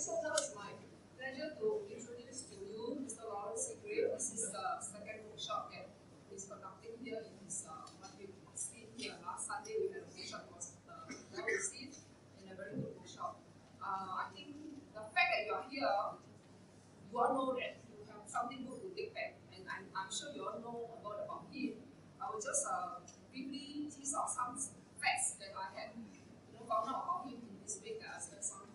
so now it's my pleasure to introduce to you Mr. Loren Seagrave. This is the second workshop that he's conducting here in his what we've seen here. Last Sunday we had a workshop, it was well received and a very good workshop. I think the fact that you are here, you all know that you have something good to take back, and I'm sure you all know a lot about him. I will just briefly tease out some facts that I had found out about him in this week. I spent some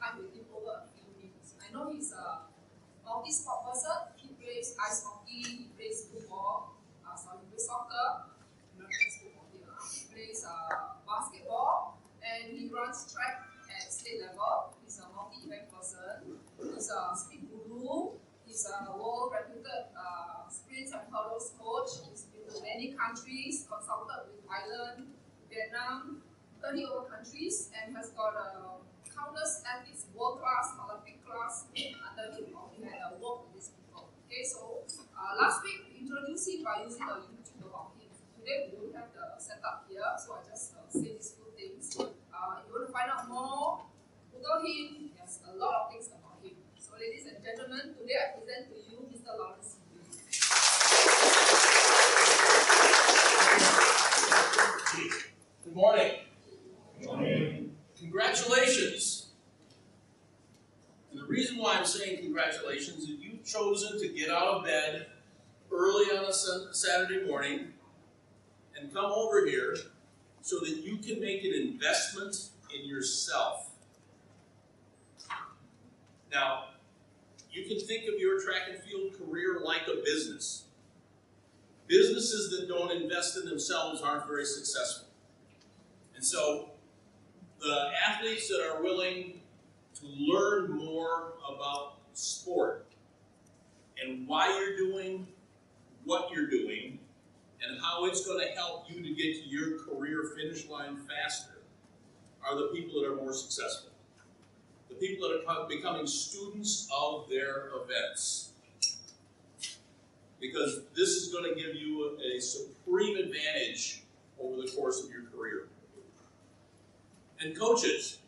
time with him over a few minutes. I know he's a multi-sport person. He plays ice hockey, he plays football, he plays soccer, football here. He plays basketball, and he runs track at state level. He's a multi-event person. He's a speed guru. He's a world-reputed sprints and hurdles coach. He's been to many countries, consulted with Thailand, Vietnam, 30 over countries, and has got countless athletes, world-class, Olympic class, under him. He had worked with these people. Okay, so last week we introduced him by using a YouTube about him. Today we don't have the setup here, so I just say these few things. If you want to find out more, Google him. There's a lot of things about him. So ladies and gentlemen, today I present to you Mr. Loren Seagrave. Good morning. Congratulations. And the reason why I'm saying congratulations is you've chosen to get out of bed early on a Saturday morning and come over here so that you can make an investment in yourself. Now, you can think of your track and field career like a business. Businesses that don't invest in themselves aren't very successful. And so, the athletes that are willing to learn more about sport and why you're doing what you're doing and how it's going to help you to get to your career finish line faster are the people that are more successful. The people that are becoming students of their events. Because this is going to give you a supreme advantage over the course of your career. And coaches,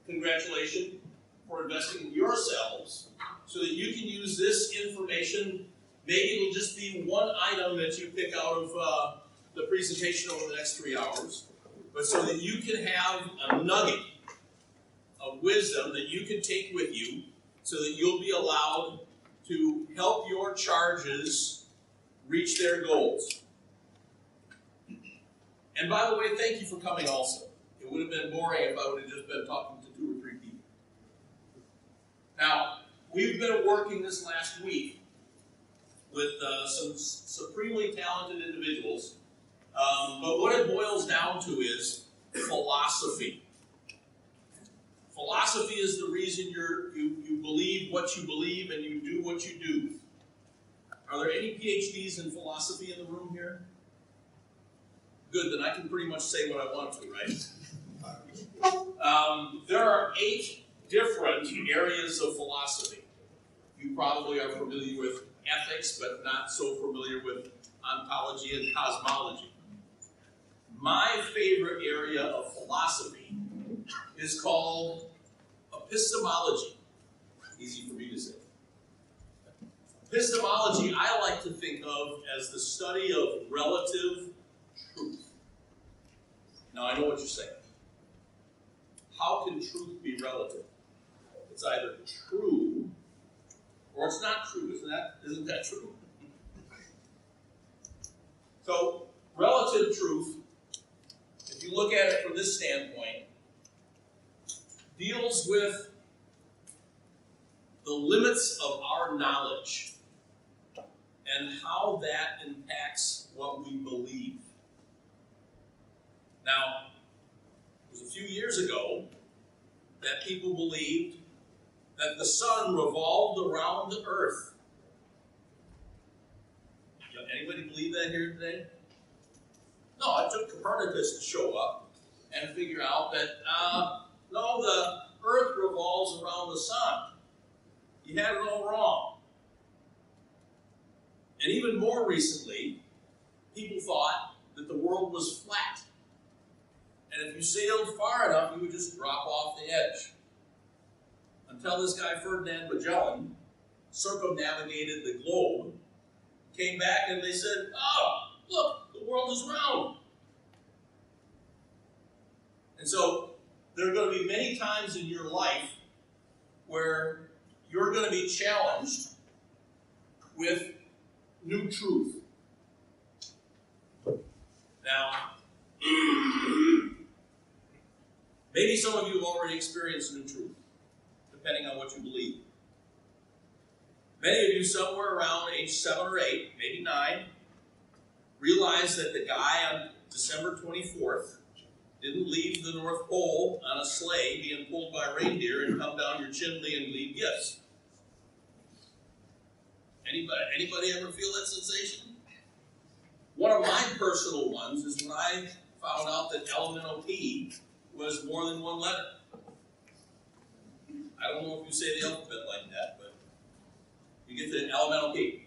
congratulations for investing in yourselves so that you can use this information. Maybe it'll just be one item that you pick out of the presentation over the next 3 hours, but so that you can have a nugget of wisdom that you can take with you so that you'll be allowed to help your charges reach their goals. And by the way, thank you for coming also. It would have been boring if I would have just been talking to 2 or 3 people. Now, we've been working this last week with some supremely talented individuals, but what it boils down to is philosophy. Philosophy is the reason you believe what you believe and you do what you do. Are there any PhDs in philosophy in the room here? Good, then I can pretty much say what I want to, right? There are 8 different areas of philosophy. You probably are familiar with ethics, but not so familiar with ontology and cosmology. My favorite area of philosophy is called epistemology. Easy for me to say. Epistemology I like to think of as the study of relative truth. Now I know what you're saying. How can truth be relative? It's either true or it's not true. Isn't that true? So, relative truth, if you look at it from this standpoint, deals with the limits of our knowledge and how that impacts what we believe. Now, it was a few years ago that people believed that the sun revolved around the earth. Anybody believe that here today? No, it took Copernicus to show up and figure out that, no, the earth revolves around the sun. You had it all wrong. And even more recently, people thought that the world was flat. And if you sailed far enough, you would just drop off the edge. until this guy Ferdinand Magellan circumnavigated the globe, came back and they said, oh, look, the world is round. And so there are going to be many times in your life where you're going to be challenged with new truth. Now, maybe some of you have already experienced new truth, depending on what you believe. Many of you, somewhere around age 7 or 8, maybe 9, realized that the guy on December 24th didn't leave the North Pole on a sleigh being pulled by reindeer and come down your chimney and leave gifts. Anybody ever feel that sensation? One of my personal ones is when I found out that elemental P was more than one letter. I don't know if you say the alphabet like that, but you get the elemental P.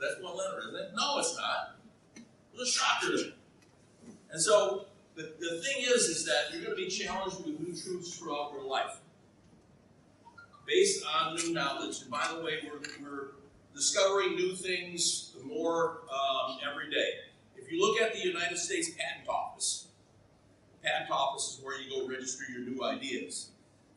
That's one letter, isn't it? No, it's not. It was a shocker to me. And so the thing is that you're going to be challenged with new truths throughout your life, based on new knowledge. And by the way, we're discovering new things more every day. If you look at the United States Patent Office is where you go register your new ideas.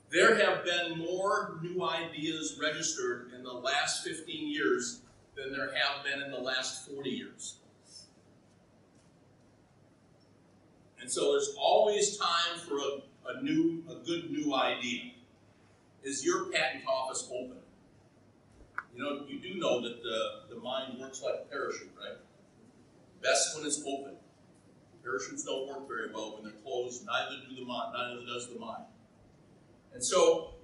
There have been more new ideas registered in the last 15 years than there have been in the last 40 years. And so there's always time for a good new idea. Is your patent office open? You know, you do know that the mind works like a parachute, right? Best when it's open. Parachutes don't work very well when they're closed. Neither does the mind. And so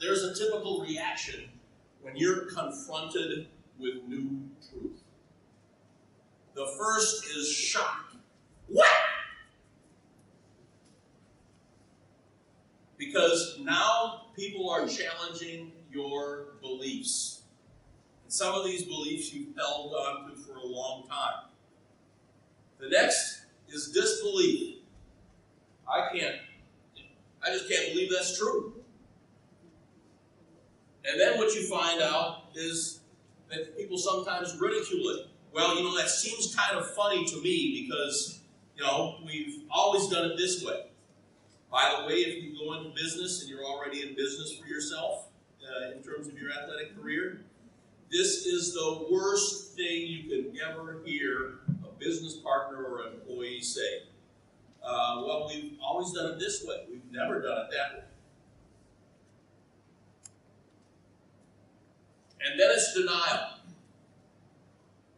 there's a typical reaction when you're confronted with new truth. The first is shock. What? Because now people are challenging your beliefs. And some of these beliefs you've held on to for a long time. The next is disbelief. I just can't believe that's true. And then what you find out is that people sometimes ridicule it. Well, you know, that seems kind of funny to me because, you know, we've always done it this way. By the way, if you go into business and you're already in business for yourself, in terms of your athletic career, this is the worst thing you can ever hear a business partner or an employee say. Well, we've always done it this way. We've never done it that way. And then it's denial.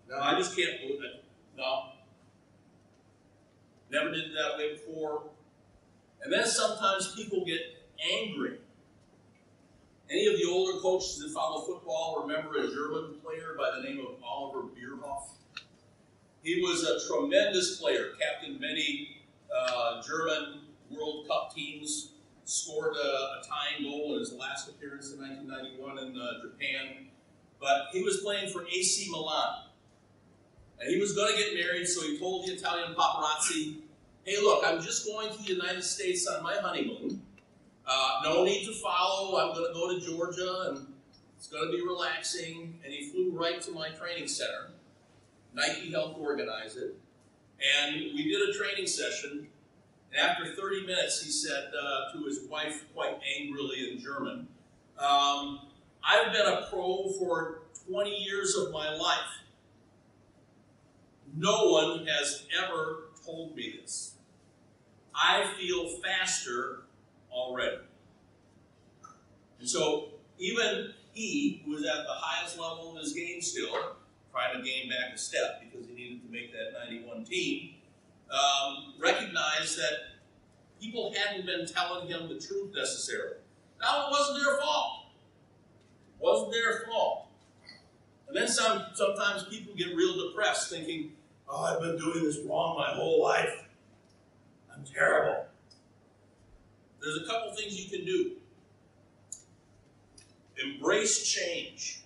No, I just can't believe it. No. Never did it that way before. And then sometimes people get angry. Any of the older coaches that follow football remember a German player by the name of Oliver Bierhoff? He was a tremendous player, captained many German World Cup teams, scored a tying goal in his last appearance in 1991 in Japan. But he was playing for AC Milan. And he was going to get married, so he told the Italian paparazzi, hey, look, I'm just going to the United States on my honeymoon. No need to follow. I'm going to go to Georgia, and it's going to be relaxing. And he flew right to my training center. Nike helped organize it. And we did a training session. And after 30 minutes, he said to his wife, quite angrily in German, I've been a pro for 20 years of my life. No one has ever told me this. I feel faster already. And so even he, who was at the highest level of his game still, trying to gain back a step because he needed to make that 91 team, recognized that people hadn't been telling him the truth necessarily. Now, it wasn't their fault. It wasn't their fault. And then sometimes people get real depressed thinking, oh, I've been doing this wrong my whole life. I'm terrible. There's a couple things you can do. Embrace change.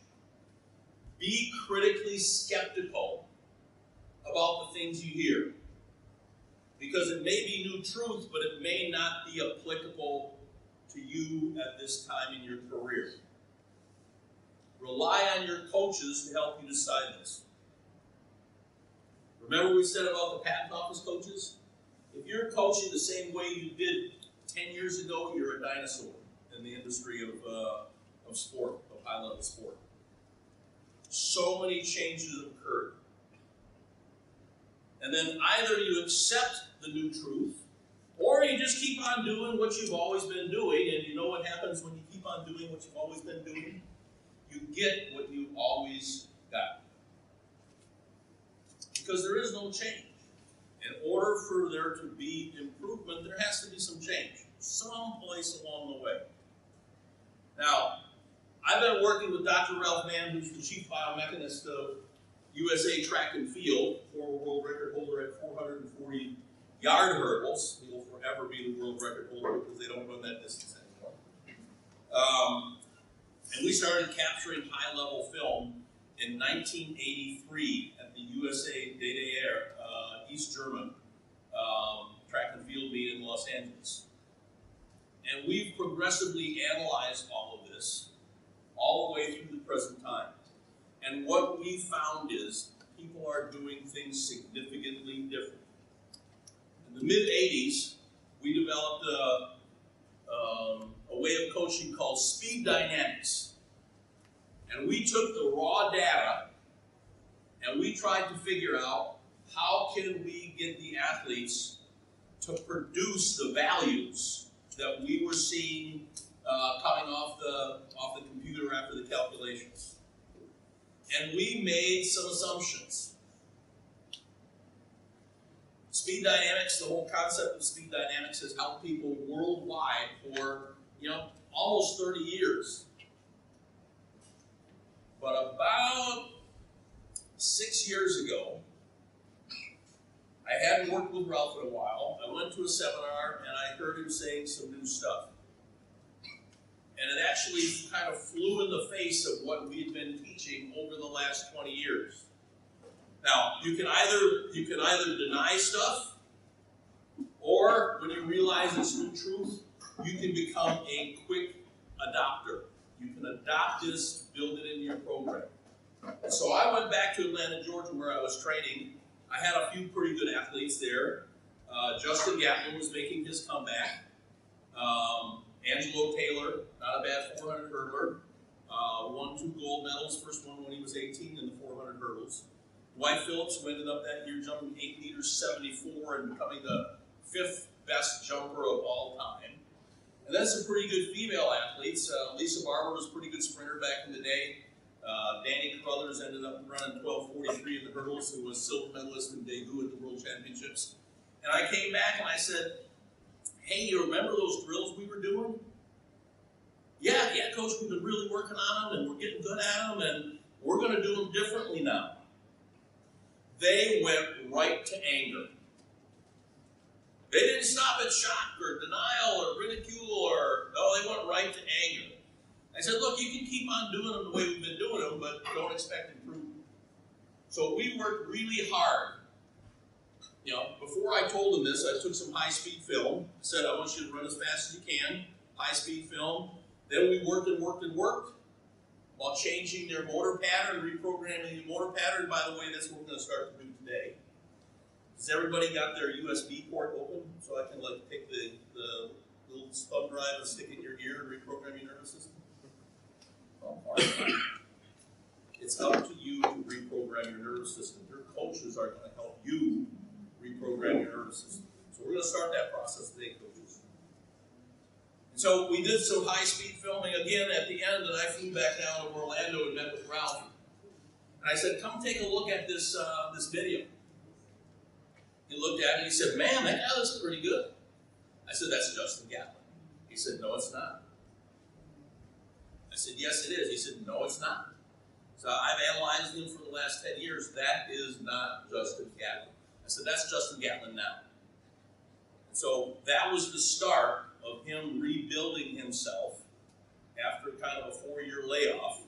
Be critically skeptical about the things you hear. Because it may be new truth, but it may not be applicable to you at this time in your career. Rely on your coaches to help you decide this. Remember we said about the patent office coaches? If you're coaching the same way you did 10 years ago, you're a dinosaur in the industry of sport, of high-level sport. So many changes have occurred. And then either you accept the new truth, or you just keep on doing what you've always been doing, and you know what happens when you keep on doing what you've always been doing? You get what you always got. Because there is no change. In order for there to be improvement, there has to be some change, someplace along the way. Now, I've been working with Dr. Ralph Mann, who's the chief biomechanist of USA Track and Field, former world record holder at 440 yard hurdles. He will forever be the world record holder because they don't run that distance anymore. And we started capturing high-level film in 1983 at the USA DDR, East German track and field meet in Los Angeles. And we've progressively analyzed all of this, all the way through the present time. And what we found is people are doing things significantly different. In the mid-'80s, we developed a way of coaching called speed dynamics. And we took the raw data and we tried to figure out how can we get the athletes to produce the values that we were seeing coming off the computer after the calculations. And we made some assumptions. Speed dynamics, the whole concept of speed dynamics has helped people worldwide for, almost 30 years. But about 6 years ago, I hadn't worked with Ralph in a while. I went to a seminar and I heard him saying some new stuff. And it actually kind of flew in the face of what we'd been teaching over the last 20 years. Now, you can either deny stuff, or when you realize it's new truth, you can become a quick adopter. You can adopt this, build it into your program. And so I went back to Atlanta, Georgia, where I was training. I had a few pretty good athletes there. Justin Gatlin was making his comeback. Angelo Taylor, not a bad 400 hurdler, won 2 gold medals, first one when he was 18 in the 400 hurdles. Dwight Phillips, who ended up that year jumping 8 meters 74 and becoming the 5th best jumper of all time. And then some pretty good female athletes. Lisa Barber was a pretty good sprinter back in the day. Danny Carruthers ended up running 12:43 in the hurdles, who was silver medalist in Daegu at the World Championships. And I came back and I said, hey, you remember those drills we were doing? Yeah, coach, we've been really working on them and we're getting good at them and we're going to do them differently now. They went right to anger. They didn't stop at shock or denial or ridicule they went right to anger. I said, look, you can keep on doing them the way we've been doing them, but don't expect improvement. So we worked really hard. Before I told them this, I took some high-speed film, said, I want you to run as fast as you can, high-speed film. Then we worked while changing their motor pattern, reprogramming the motor pattern. By the way, that's what we're going to start to do today. Has everybody got their USB port open so I can take the little thumb drive and stick it in your ear and reprogram your nervous system? It's up to you to reprogram your nervous system. Your coaches are going to help you reprogram your nervous system. So we're going to start that process today, coaches. And so we did some high-speed filming again at the end, and I flew back down to Orlando and met with Ralph. And I said, come take a look at this video. He looked at it and he said, man, that guy looks pretty good. I said, that's Justin Gatlin. He said, no, it's not. I said, yes, it is. He said, no, it's not. So I've analyzed him for the last 10 years. That is not Justin Gatlin. I said, that's Justin Gatlin now. And so that was the start of him rebuilding himself after kind of a 4-year layoff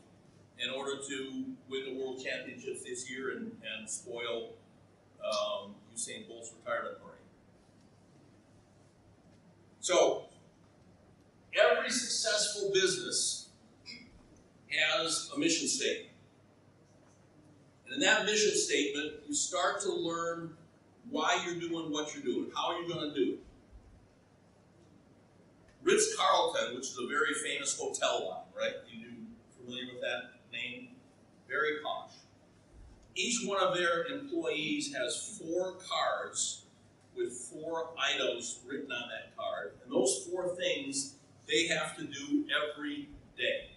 in order to win the World Championships this year and spoil Usain Bolt's retirement party. So, every successful business has a mission statement. And in that mission statement, you start to learn why you're doing what you're doing. How are you going to do it? Ritz-Carlton, which is a very famous hotel line, right? You familiar with that name? Very posh. Each one of their employees has 4 cards with 4 items written on that card. And those 4 things they have to do every day.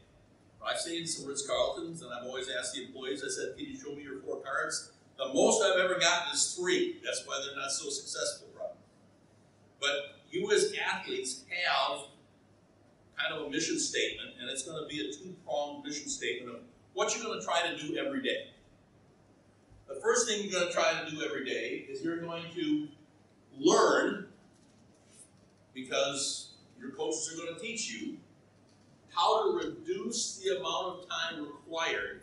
I've stayed in some Ritz-Carltons, and I've always asked the employees, I said, can you show me your 4 cards? The most I've ever gotten is 3. That's why they're not so successful, probably. But you as athletes have kind of a mission statement, and it's going to be a 2-pronged mission statement of what you're going to try to do every day. The first thing you're going to try to do every day is you're going to learn, because your coaches are going to teach you, how to reduce the amount of time required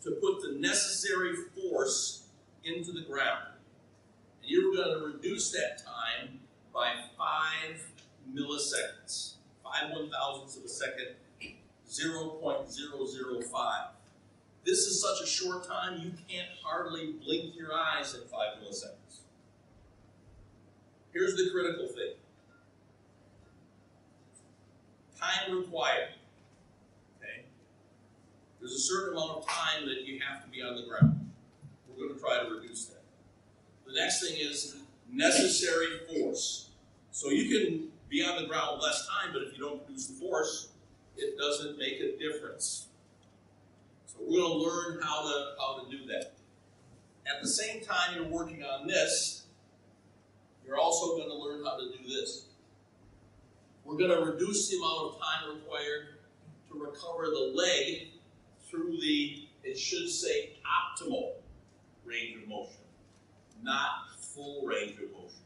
to put the necessary force into the ground. And you're going to reduce that time by 5 milliseconds. 5/1000ths of a second, 0.005. This is such a short time, you can't hardly blink your eyes at 5 milliseconds. Here's the critical thing. Time required. Okay? There's a certain amount of time that you have to be on the ground. We're going to try to reduce that. The next thing is necessary force. So you can be on the ground less time, but if you don't produce the force, it doesn't make a difference. So we're going to learn how to do that. At the same time you're working on this, you're also going to learn how to do this. We're going to reduce the amount of time required to recover the leg through the, it should say, optimal range of motion, not full range of motion.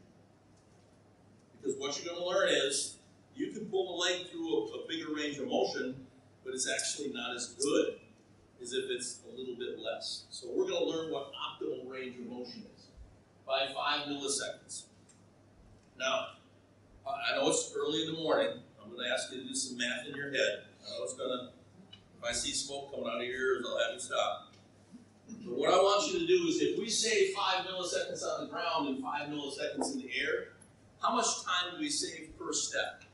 Because what you're going to learn is, you can pull the leg through a bigger range of motion, but it's actually not as good as if it's a little bit less. So we're going to learn what optimal range of motion is by 5 milliseconds. Now, I know it's early in the morning. I'm going to ask you to do some math in your head. I know it's going to, if I see smoke coming out of your ears, I'll have you stop. But what I want you to do is, if we say 5 milliseconds on the ground and 5 milliseconds in the air, how much time do we save per step?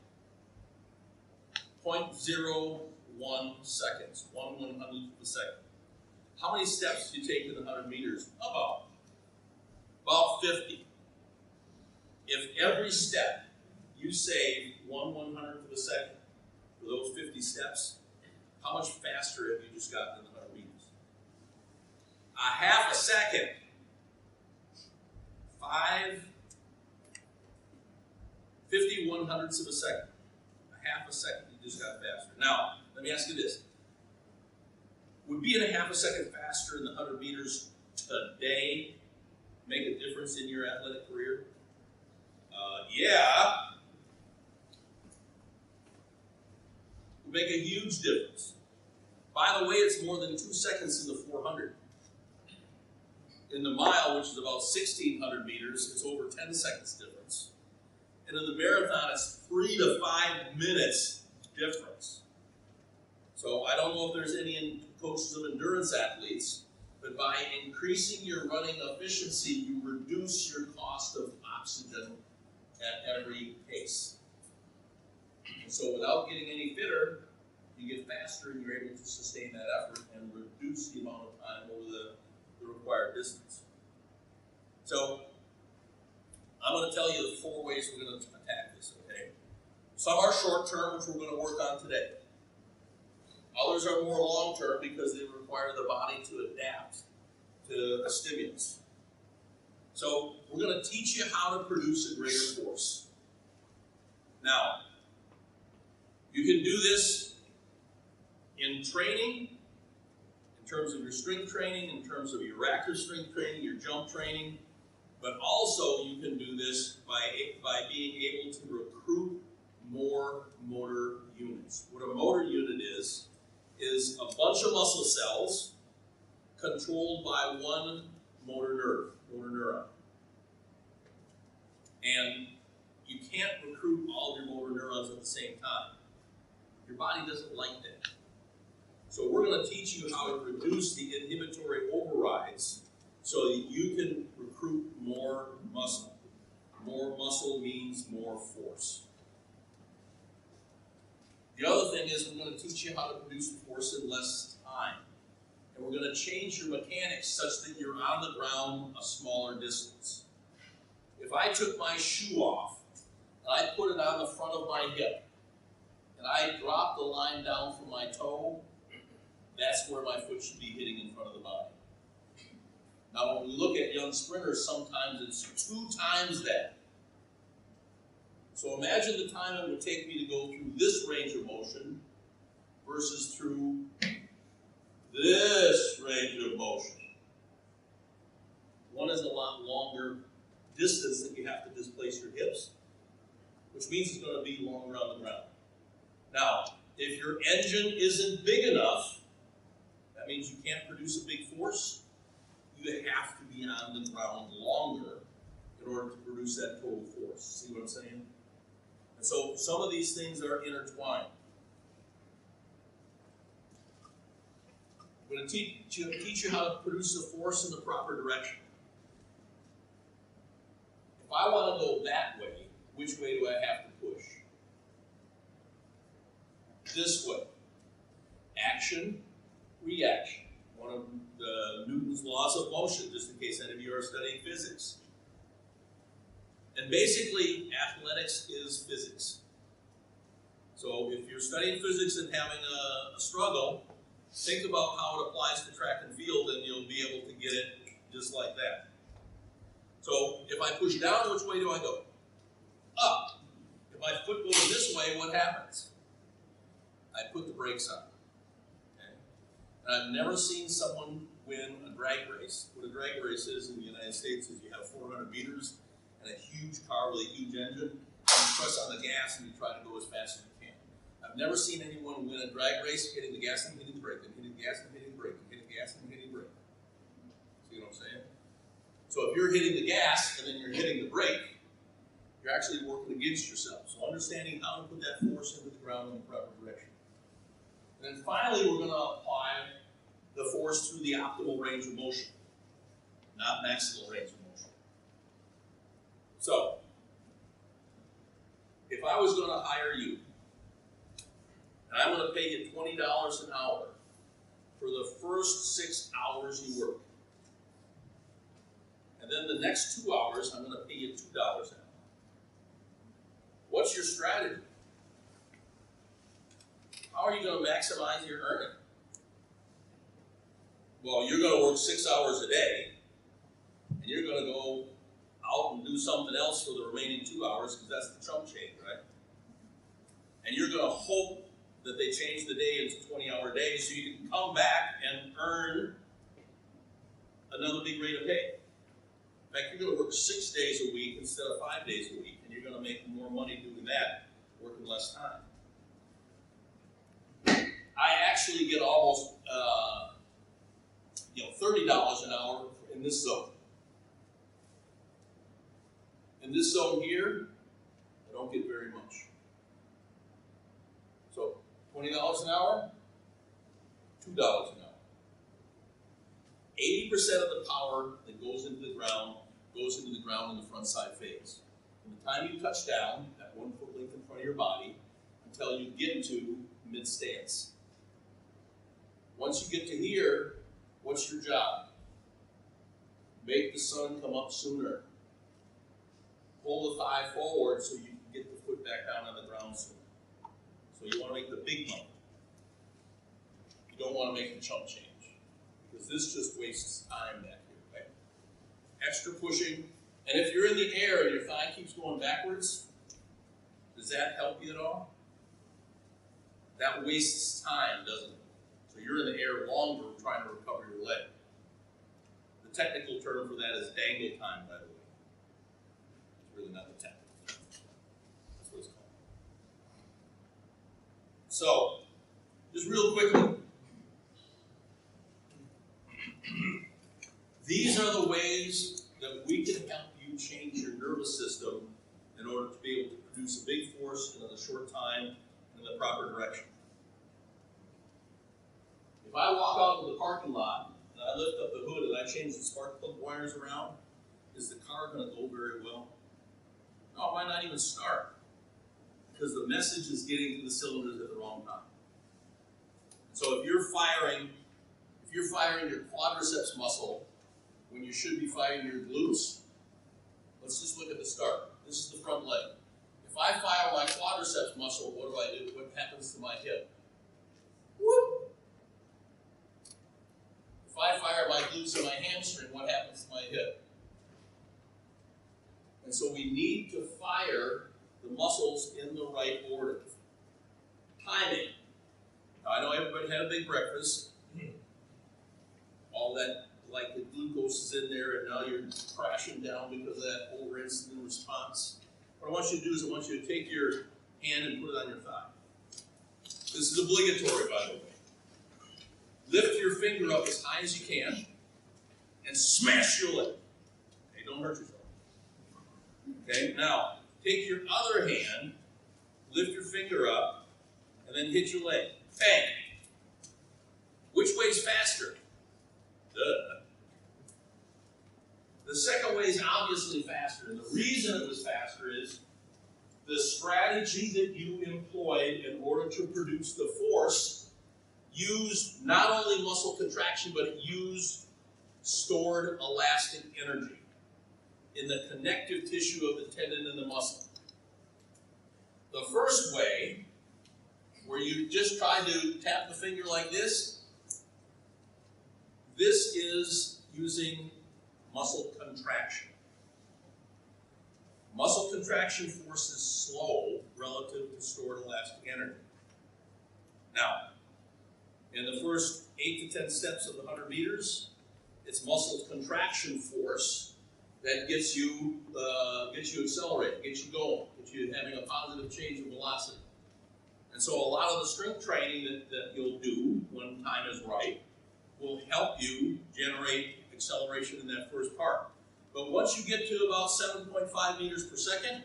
0.01 seconds, 1/100th of a second. How many steps do you take in 100 meters? About 50. If every step you save 1/100th of a second for those 50 steps, how much faster have you just gotten in 100 meters? A half a second. 50/100ths of a second. A half a second, you just got faster. Now, let me ask you this. Would being a half a second faster in the 100 meters today make a difference in your athletic career? Yeah. It would make a huge difference. By the way, it's more than 2 seconds in the 400. In the mile, which is about 1,600 meters, it's over 10 seconds difference. And in the marathon, it's 3 to 5 minutes difference. So I don't know if there's any coaches of endurance athletes, but by increasing your running efficiency, you reduce your cost of oxygen at every pace. And so without getting any fitter, you get faster and you're able to sustain that effort and reduce the amount of time over the required distance. So I'm going to tell you the 4 ways we're going to attack this, okay? Some are short term, which we're going to work on today. Others are more long term because they require the body to adapt to a stimulus. So we're going to teach you how to produce a greater force. Now, you can do this in training, in terms of your strength training, in terms of your reactive strength training, your jump training, but also you can do this by being able to recruit more motor units. What a motor unit is a bunch of muscle cells controlled by one motor neuron. And you can't recruit all of your motor neurons at the same time. Your body doesn't like that. So we're going to teach you how to reduce the inhibitory overrides so that you can recruit more muscle. More muscle means more force. The other thing is we're going to teach you how to produce force in less time. And we're going to change your mechanics such that you're on the ground a smaller distance. If I took my shoe off and I put it on the front of my hip and I drop the line down from my toe, that's where my foot should be hitting in front of the body. Now when we look at young sprinters, sometimes it's 2 times that. So imagine the time it would take me to go through this range of motion versus through this range of motion. One is a lot longer distance that you have to displace your hips, which means it's going to be longer on the ground. Now, if your engine isn't big enough, that means you can't produce a big force. You have to be on the ground longer in order to produce that total force. See what I'm saying? And so some of these things are intertwined. I'm going to teach you how to produce the force in the proper direction. If I want to go that way, which way do I have to push? This way. Action, reaction. One of Newton's laws of motion, just in case any of you are studying physics. And basically, athletics is physics. So if you're studying physics and having a struggle, think about how it applies to track and field, and you'll be able to get it just like that. So if I push down, which way do I go? Up. If my foot goes this way, what happens? I put the brakes on. Okay? And I've never seen someone win a drag race. What a drag race is in the United States is you have 400 meters and a huge car with a huge engine, and you press on the gas and you try to go as fast as you can. I've never seen anyone win a drag race hitting the gas and hitting the brake, and hitting the gas and hitting the brake, and hitting the gas and hitting the brake. See what I'm saying? So if you're hitting the gas and then you're hitting the brake, you're actually working against yourself. So understanding how to put that force into the ground in the proper direction. And then finally, we're going to apply the force through the optimal range of motion, not maximal range of motion. So, if I was going to hire you, and I'm going to pay you $20 an hour for the first 6 hours you work, and then the next 2 hours, I'm going to pay you $2 an hour. What's your strategy? How are you going to maximize your earning? Well, you're going to work 6 hours a day, and you're going to go out and do something else for the remaining 2 hours, because that's the chump change, right? And you're going to hope that they change the day into 20-hour days so you can come back and earn another big rate of pay. In fact, you're going to work 6 days a week instead of 5 days a week, and you're going to make more money doing that, working less time. I actually get almost $30 an hour in this zone. In this zone here, I don't get very much. So $20 an hour, $2 an hour. 80% of the power that goes into the ground in the front side phase. From the time you touch down at 1 foot length in front of your body until you get to mid-stance. Once you get to here, what's your job? Make the sun come up sooner. Pull the thigh forward so you can get the foot back down on the ground sooner. So you want to make the big bump. You don't want to make the chump change, because this just wastes time back here, right? Extra pushing. And if you're in the air and your thigh keeps going backwards, does that help you at all? That wastes time, doesn't it? So you're in the air longer trying to recover your leg. The technical term for that is dangle time, by the way. It's really not the technical term. That's what it's called. So, just real quickly. These are the ways that we can help you change your nervous system in order to be able to produce a big force in a short time and in the proper direction. If I walk out to the parking lot and I lift up the hood and I change the spark plug wires around, is the car going to go very well? No, it might not even start, because the message is getting to the cylinders at the wrong time. So if you're firing your quadriceps muscle when you should be firing your glutes, let's just look at the start. This is the front leg. If I fire my quadriceps muscle, what do? What happens to my hip? Whoop! If I fire my glutes and my hamstring, what happens to my hip? And so we need to fire the muscles in the right order. Timing. Now, I know everybody had a big breakfast. All that, like the glucose is in there, and now you're crashing down because of that over insulin response. What I want you to do is I want you to take your hand and put it on your thigh. This is obligatory, by the way. Lift your finger up as high as you can and smash your leg. Okay, don't hurt yourself. Okay, now take your other hand, lift your finger up, and then hit your leg. Bang! Which way's faster? Duh. The second way is obviously faster, and the reason it was faster is the strategy that you employed in order to produce the force used not only muscle contraction, but it used stored elastic energy in the connective tissue of the tendon and the muscle. The first way, where you just try to tap the finger like this is using muscle contraction. Muscle contraction force is slow relative to stored elastic energy. Now, in the first 8 to 10 steps of the 100 meters, it's muscle contraction force that gets you accelerating, gets you going, gets you having a positive change of velocity. And so a lot of the strength training that you'll do when time is right will help you generate acceleration in that first part. But once you get to about 7.5 meters per second,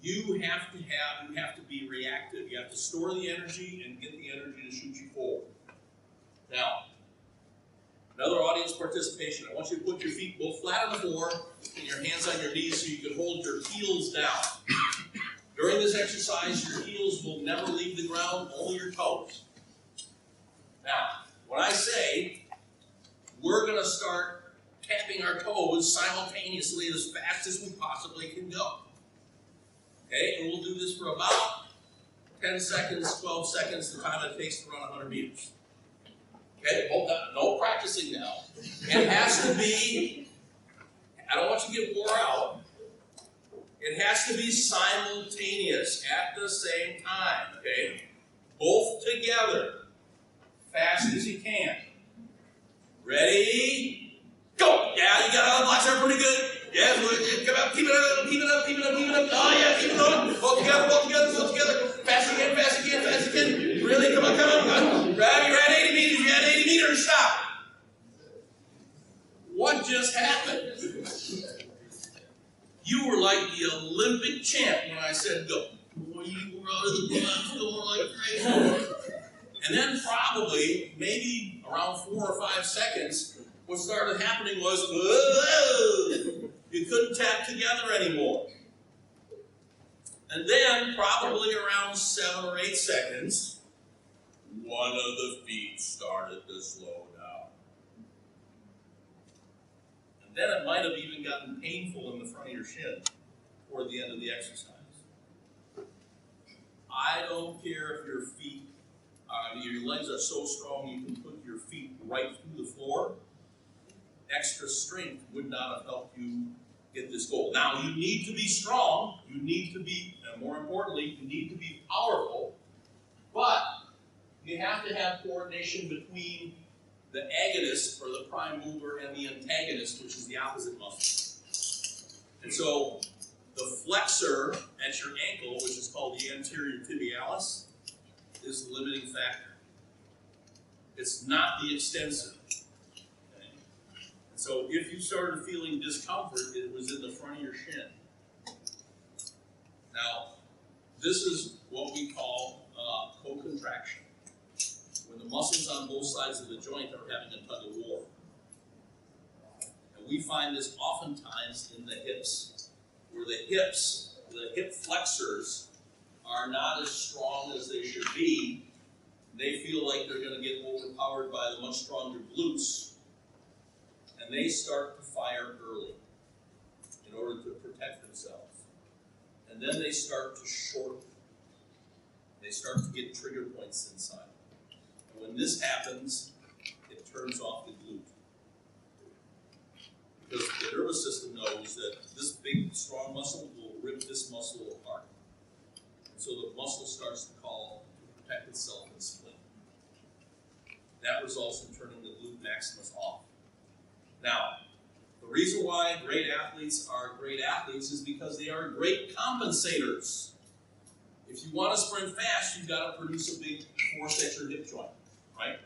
you have to be reactive. You have to store the energy and get the energy to shoot you forward. Now, another audience participation. I want you to put your feet both flat on the floor and your hands on your knees so you can hold your heels down. During this exercise, your heels will never leave the ground, only your toes. Now, when I say we're going to start tapping our toes simultaneously as fast as we possibly can go. Okay, and we'll do this for about 10 seconds, 12 seconds, the time it takes to run 100 meters. Okay, hold on, no practicing now. It has to be, I don't want you to get wore out. It has to be simultaneous at the same time, okay? Both together, fast as you can. Ready? Go! Yeah, you got all the blocks there pretty good. Yeah, come up, keep it up, keep it up, keep it up, keep it up. Oh yeah, keep it going. Both together, both together, both together. Fast again, fast again, fast again. Really, come on, come on. Grab, you're at 80 meters, you're at 80 meters, stop. What just happened? You were like the Olympic champ when I said go. Boy, you were out of the box going like crazy. And then probably, maybe around 4 or 5 seconds, what started happening was, whoa, you couldn't tap together anymore. And then, probably around 7 or 8 seconds, one of the feet started to slow down. And then it might have even gotten painful in the front of your shin toward the end of the exercise. I don't care if your feet, your legs are so strong you can put your feet right through the floor. Extra strength would not have helped you get this goal. Now, you need to be strong, you need to be, and more importantly, you need to be powerful, but you have to have coordination between the agonist, or the prime mover, and the antagonist, which is the opposite muscle. And so, the flexor at your ankle, which is called the anterior tibialis, is the limiting factor. It's not the extensor. Okay? And so if you started feeling discomfort, it was in the front of your shin. Now, this is what we call co-contraction. when the muscles on both sides of the joint are having a tug of war. And we find this oftentimes in the hips, where the hip flexors are not as strong as they should be. They feel like they're going to get overpowered by the much stronger glutes, and they start to fire early in order to protect themselves. And then they start to shorten. They start to get trigger points inside. And when this happens, it turns off the glute. Because the nervous system knows that this big, strong muscle will rip this muscle apart. And so the muscle starts to call to protect itself and split. That results in turning the glute maximus off. Now, the reason why great athletes are great athletes is because they are great compensators. If you want to sprint fast, you've got to produce a big force at your hip joint, right?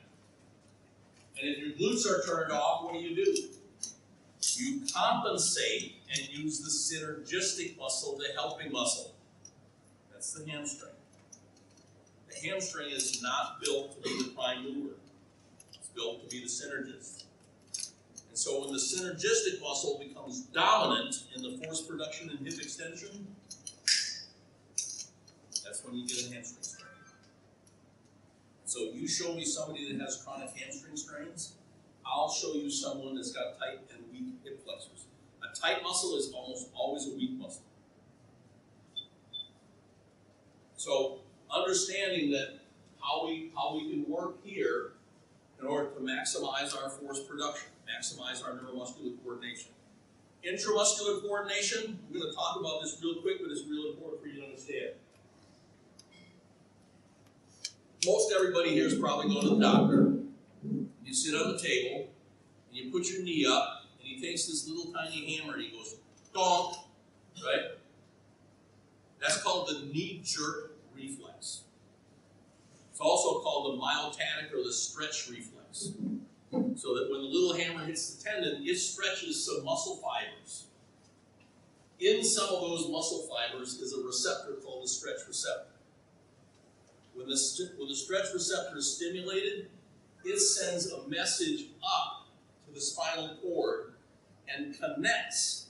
And if your glutes are turned off, what do? You compensate and use the synergistic muscle, the helping muscle. That's the hamstring. The hamstring is not built to be the prime mover. It's built to be the synergist. And so when the synergistic muscle becomes dominant in the force production and hip extension, that's when you get a hamstring strain. So you show me somebody that has chronic hamstring strains, I'll show you someone that's got tight and weak hip flexors. A tight muscle is almost always a weak muscle. So understanding that how we can work here in order to maximize our force production, maximize our neuromuscular coordination. Intramuscular coordination, we're going to talk about this real quick, but it's real important for you to understand. Most everybody here is probably going to the doctor. You sit on the table, and you put your knee up, and he takes this little tiny hammer, and he goes, donk, right? That's called the knee jerk reflex. It's also called the myotatic or the stretch reflex. So that when the little hammer hits the tendon, it stretches some muscle fibers. In some of those muscle fibers is a receptor called the stretch receptor. When the stretch receptor is stimulated, it sends a message up to the spinal cord and connects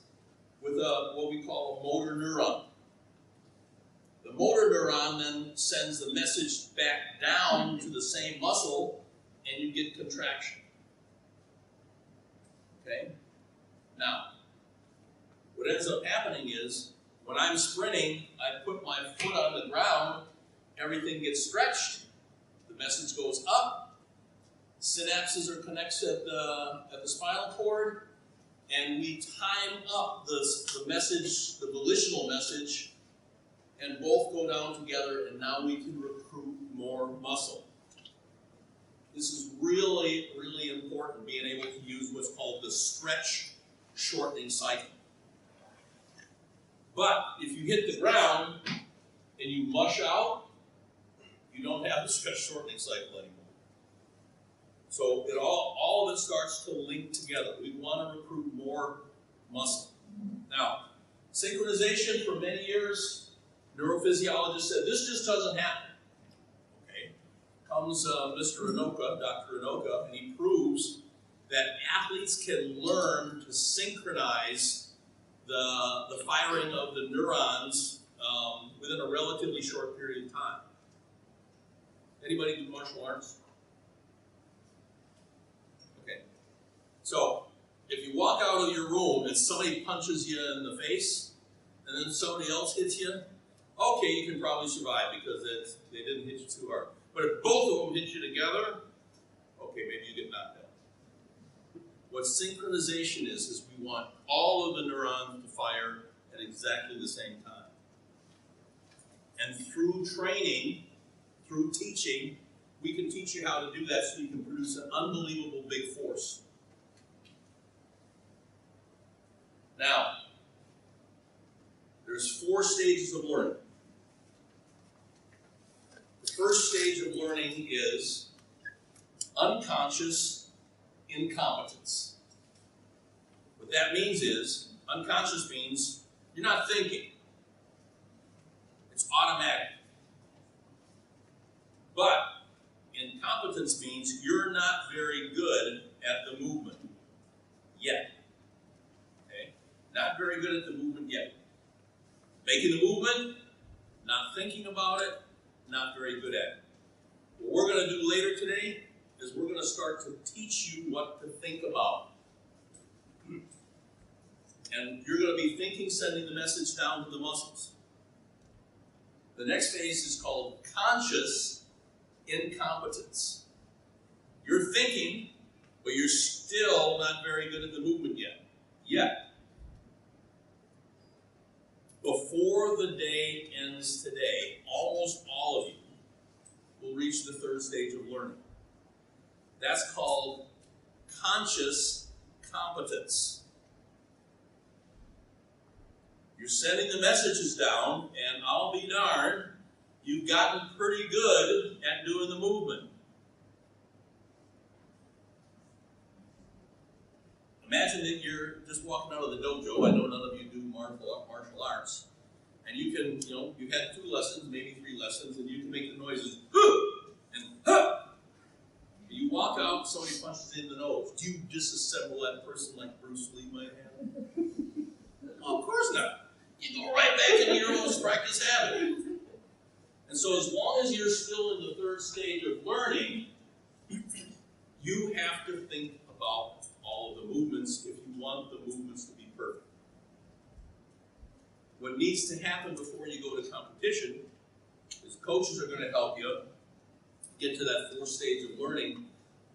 with what we call a motor neuron. The motor neuron then sends the message back down to the same muscle, and you get contraction. Okay? Now, what ends up happening is, when I'm sprinting, I put my foot on the ground, everything gets stretched, the message goes up, synapses are connected at the spinal cord, and we time up the message, the volitional message, and both go down together, and now we can recruit more muscle. This is really, really important, being able to use what's called the stretch shortening cycle. But if you hit the ground and you mush out, you don't have the stretch shortening cycle anymore. So all of it starts to link together. We want to recruit more muscle. Now, synchronization for many years, neurophysiologists said this just doesn't happen. Okay, comes Mr. Anoka, Dr. Anoka, and he proves that athletes can learn to synchronize the firing of the neurons within a relatively short period of time. Anybody do martial arts? Okay. So, if you walk out of your room and somebody punches you in the face, and then somebody else hits you, okay, you can probably survive because they didn't hit you too hard. But if both of them hit you together, okay, maybe you get knocked out. What synchronization is we want all of the neurons to fire at exactly the same time. And through training, through teaching, we can teach you how to do that so you can produce an unbelievable big force. Now, there's 4 stages of learning. The first stage of learning is unconscious incompetence. What that means is, unconscious means you're not thinking. It's automatic. But incompetence good at the movement yet. Making the movement, not thinking about it, not very good at it. What we're going to do later today is we're going to start to teach you what to think about. And you're going to be thinking, sending the message down to the muscles. The next phase is called conscious incompetence. You're thinking, but you're still not very good at the movement yet. Before the day ends today, almost all of you will reach the third stage of learning. That's called conscious competence. You're sending the messages down, and I'll be darned, you've gotten pretty good at doing the movement. Imagine that you're just walking out of the dojo. I know none of you do martial arts. And you can, you had 2 lessons, maybe 3 lessons, and you can make the noises, hoo, and huh. You walk out, somebody punches you in the nose. Do you disassemble that person like Bruce Lee might have? Well, of course not. You go right back into your old practice habit. And so as long as you're still in the third stage of learning, you have to think about all of the movements if you want the movements to be perfect. What needs to happen before you go to competition is coaches are going to help you get to that 4th stage of learning,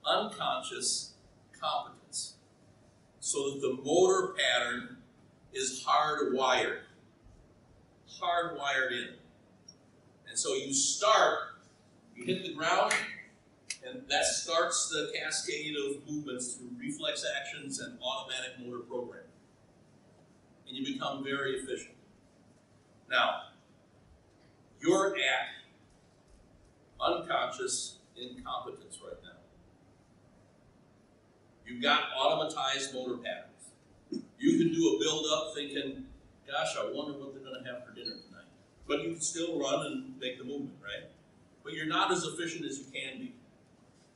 unconscious competence, so that the motor pattern is hardwired in. And so you hit the ground, and that starts the cascade of movements through reflex actions and automatic motor programming. And you become very efficient. Now, you're at unconscious incompetence right now. You've got automatized motor patterns. You can do a build-up thinking, gosh, I wonder what they're going to have for dinner tonight. But you can still run and make the movement, right? But you're not as efficient as you can be.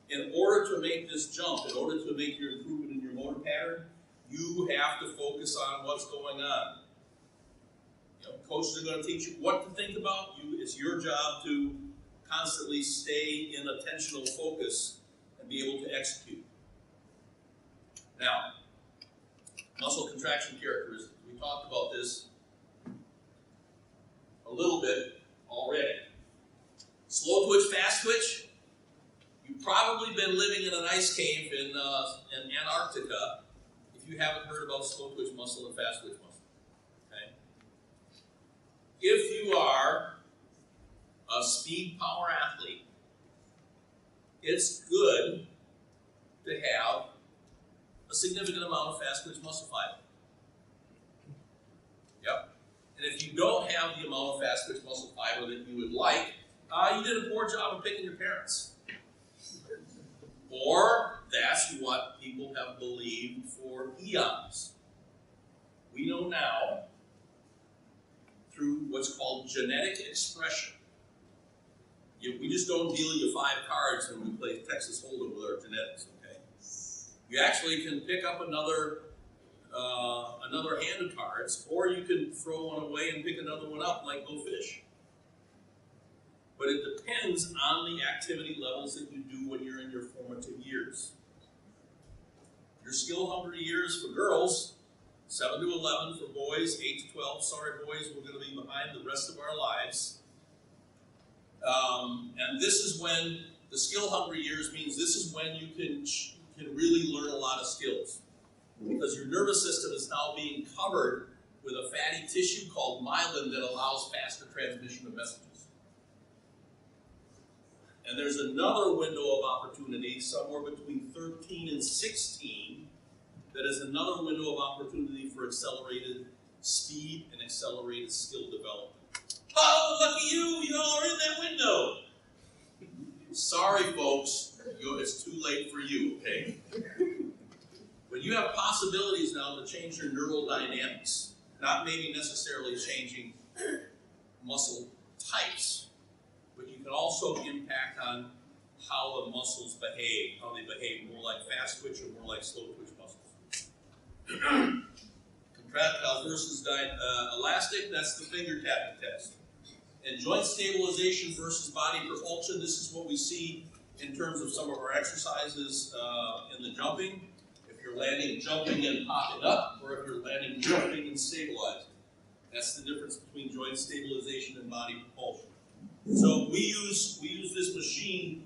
In order to make this jump, in order to make your improvement in your motor pattern, you have to focus on what's going on. Coaches are going to teach you what to think about. It's your job to constantly stay in attentional focus and be able to execute. Now, muscle contraction characteristics. We talked about this a little bit already. Slow twitch, fast twitch. You've probably been living in an ice cave in Antarctica if you haven't heard about slow twitch muscle and fast twitch muscle. Okay? If you are a speed power athlete, it's good to have a significant amount of fast twitch muscle fiber. Yep. And if you don't have the amount of fast twitch muscle fiber that you would like, you did a poor job of picking your parents. Or that's what people have believed for eons. We know now, through what's called genetic expression. We just don't deal you 5 cards and we play Texas Hold'em with our genetics, okay? You actually can pick up another hand of cards, or you can throw one away and pick another one up like go fish. But it depends on the activity levels that you do when you're in your formative years. Your skill-hungry years for girls, 7 to 11 for boys, 8 to 12. Sorry, boys, we're going to be behind the rest of our lives. And this is when the skill-hungry years means this is when you can really learn a lot of skills. Because your nervous system is now being covered with a fatty tissue called myelin that allows faster transmission of messages. And there's another window of opportunity somewhere between 13 and 16 that is another window of opportunity for accelerated speed and accelerated skill development. Oh, lucky you! You all are in that window! Sorry, folks. It's too late for you, okay? But you have possibilities now to change your neural dynamics. Not maybe necessarily changing muscle types, but you can also impact on how the muscles behave, how they behave more like fast twitch or more like slow twitch muscles. versus elastic, that's the finger tapping test. And joint stabilization versus body propulsion, this is what we see in terms of some of our exercises in the jumping. If you're landing, jumping, and popping up, or if you're landing, jumping, and stabilizing. That's the difference between joint stabilization and body propulsion. So we use this machine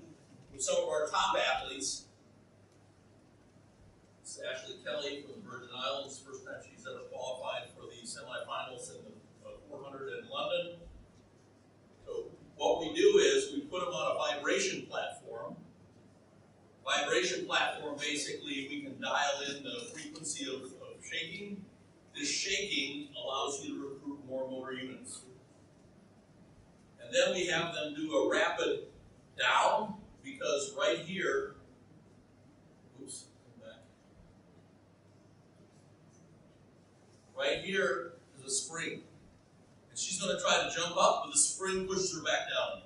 with some of our top athletes. It's Ashley Kelly from the Virgin Islands, first time she's ever qualified for the semifinals in the 400 in London. So what we do is we put them on a vibration platform. Vibration platform, basically, we can dial in the frequency of shaking. This shaking allows you to recruit more motor units. And then we have them do a rapid down, because right here, oops, come back. Right here is a spring. And she's going to try to jump up, but the spring pushes her back down.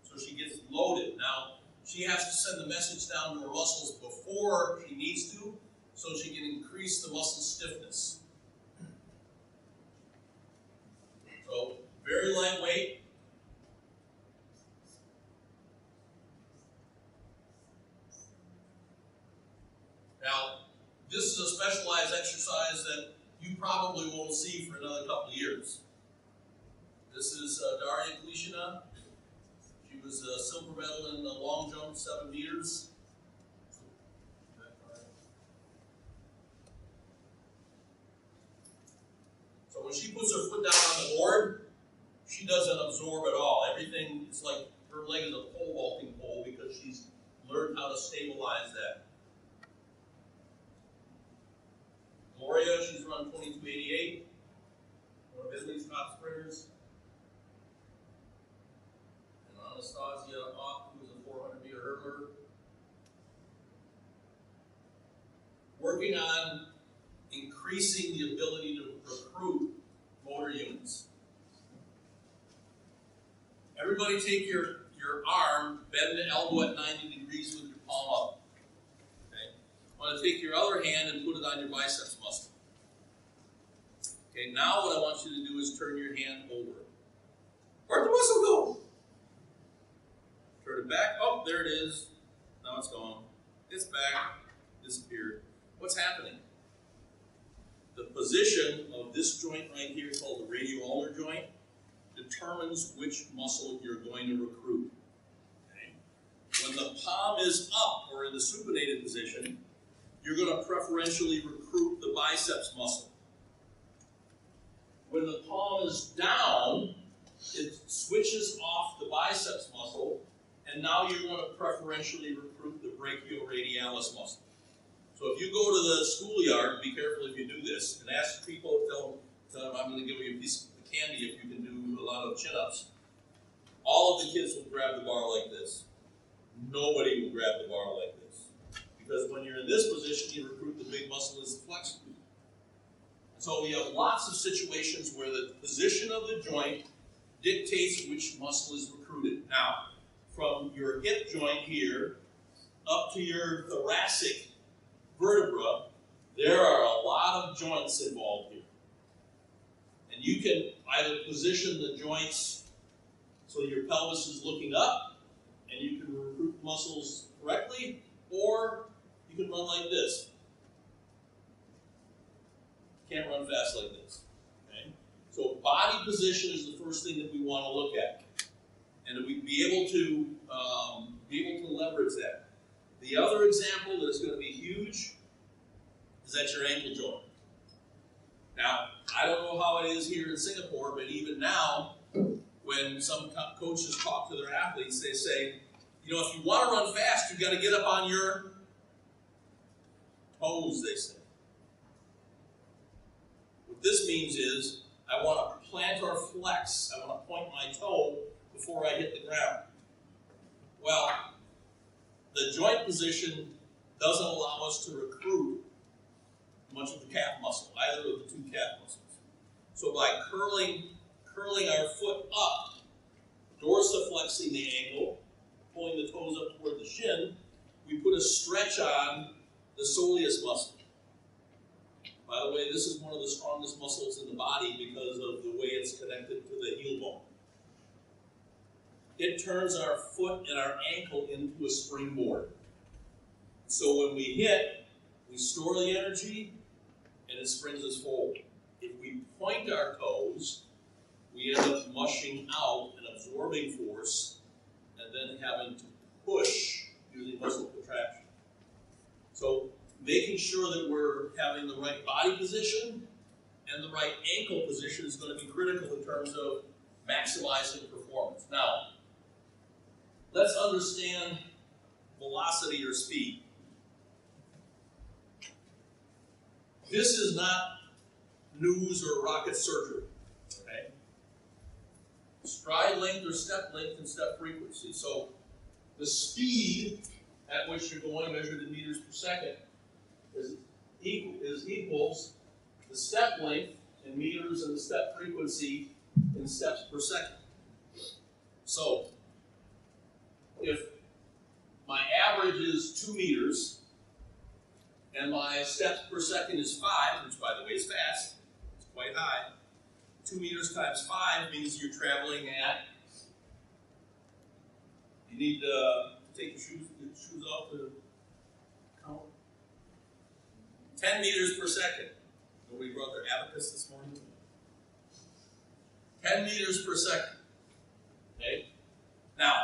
So she gets loaded. Now, she has to send the message down to her muscles before she needs to, so she can increase the muscle stiffness. So, very lightweight. Now, this is a specialized exercise that you probably won't see for another couple of years. This is Daria Klishina. She was a silver medal in the long jump, 7 meters. So when she puts her foot down on the board, she doesn't absorb at all. Everything is like her leg is a pole vaulting pole because she's learned how to stabilize that. Gloria, she's run 22.88. One of Italy's top sprinters. And Anastasia Ock, who's a 400-meter hurdler. Working on increasing the ability to recruit motor units. Everybody take your arm, bend the elbow at 90 degrees with your palm up. Okay? I want to take your other hand and put it on your biceps muscle. Okay, now what I want you to do is turn your hand over. Where'd the muscle go? Turn it back. Oh, there it is. Now it's gone. It's back. Disappeared. What's happening? The position of this joint right here, called the radioulnar joint, determines which muscle you're going to recruit. Okay? When the palm is up or in the supinated position, you're going to preferentially recruit the biceps muscle. When the palm is down, it switches off the biceps muscle, and now you're going to preferentially recruit the brachioradialis muscle. So if you go to the schoolyard, be careful if you do this, and ask people, tell them I'm going to give you a piece of candy if you can do a lot of chin-ups. All of the kids will grab the bar like this. Nobody will grab the bar like this. Because when you're in this position, you recruit the big muscle as the flexion. So we have lots of situations where the position of the joint dictates which muscle is recruited. Now, from your hip joint here up to your thoracic vertebra, there are a lot of joints involved here. And you can either position the joints so your pelvis is looking up and you can recruit muscles correctly, or you can run like this. Can't run fast like this. Okay? So body position is the first thing that we want to look at. And we be able to leverage that. The other example that is going to be huge is at your ankle joint. Now, I don't know how it is here in Singapore, but even now, when some coaches talk to their athletes, they say, you know, if you want to run fast, you've got to get up on your toes, they say. What this means is, I want to plant or flex. I want to point my toe before I hit the ground. Well, the joint position doesn't allow us to recruit much of the calf muscle, either of the two calf muscles. So by curling our foot up, dorsiflexing the ankle, pulling the toes up toward the shin, we put a stretch on the soleus muscle. By the way, this is one of the strongest muscles in the body because of the way it's connected to the heel bone. It turns our foot and our ankle into a springboard. So when we hit, we store the energy and it springs us forward. If we point our toes, we end up mushing out and absorbing force and then having to push using muscle contraction. So making sure that we're having the right body position and the right ankle position is going to be critical in terms of maximizing performance. Now, let's understand velocity or speed. This is not news or rocket surgery, okay? Stride length or step length and step frequency. So the speed at which you're going, measured in meters per second, equals the step length in meters and the step frequency in steps per second. So if my average is 2 meters and my steps per second is 5, which by the way is fast, it's quite high, 2 meters times 5 means you're traveling at, you need to take your shoes off to count, 10 meters per second. Nobody brought their abacus this morning? 10 meters per second. Okay? Now,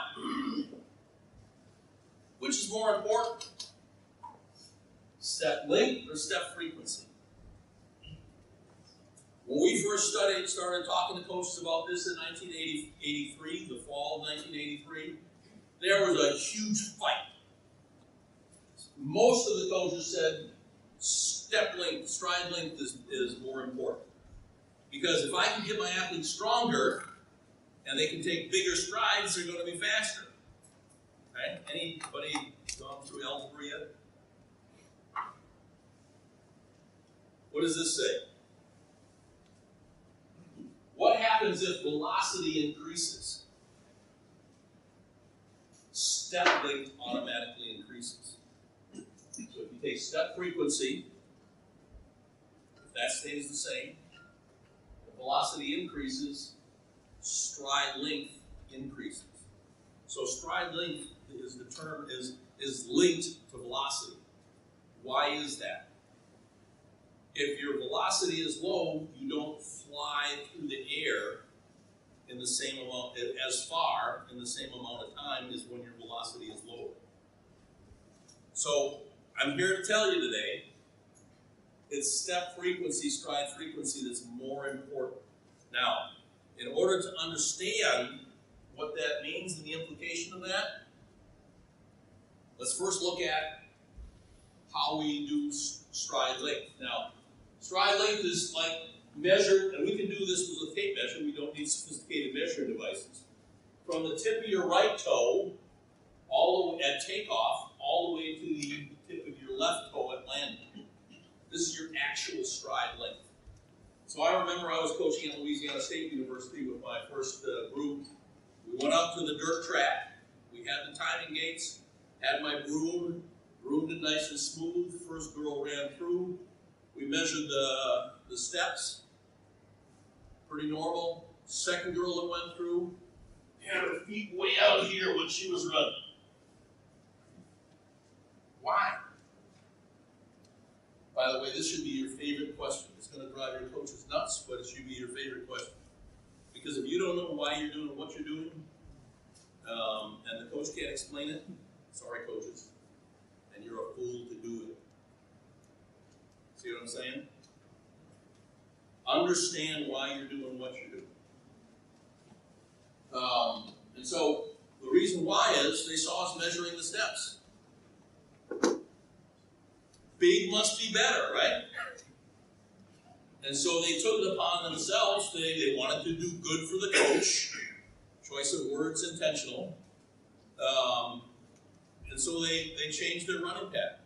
which is more important? Step length or step frequency? When we first started talking to coaches about this in 1983, the fall of 1983, there was a huge fight. Most of the coaches said step length, stride length is more important. Because if I can get my athletes stronger and they can take bigger strides, they're going to be faster. Okay? Anybody gone through algebra yet? What does this say? What happens if velocity increases? Step length automatically increases. So if you take step frequency, if that stays the same, if velocity increases, stride length increases. So stride length is linked to velocity. Why is that? If your velocity is low, you don't fly through the air in the same amount, as far in the same amount of time as when your velocity is lower. So I'm here to tell you today, it's step frequency, stride frequency that's more important. Now, in order to understand what that means and the implication of that, let's first look at how we do stride length. Now, stride length is like measured, and we can do this with a tape measure. We don't need sophisticated measuring devices. From the tip of your right toe, all the way at takeoff, all the way to the tip of your left toe at landing. This is your actual stride length. So I remember I was coaching at Louisiana State University with my first group. We went out to the dirt track. We had the timing gates, had my broom, broomed it nice and smooth. First girl ran through. We measured the steps, pretty normal. Second girl that went through had her feet way out here when she was running. Why? By the way, this should be your favorite question. It's going to drive your coaches nuts, but it should be your favorite question. Because if you don't know why you're doing what you're doing, and the coach can't explain it, sorry coaches, and you're a fool to do it. See what I'm saying? Understand why you're doing what you're doing. And so the reason why is they saw us measuring the steps. Big must be better, right? And so they took it upon themselves. They wanted to do good for the coach. Choice of words intentional. And so they changed their running pattern.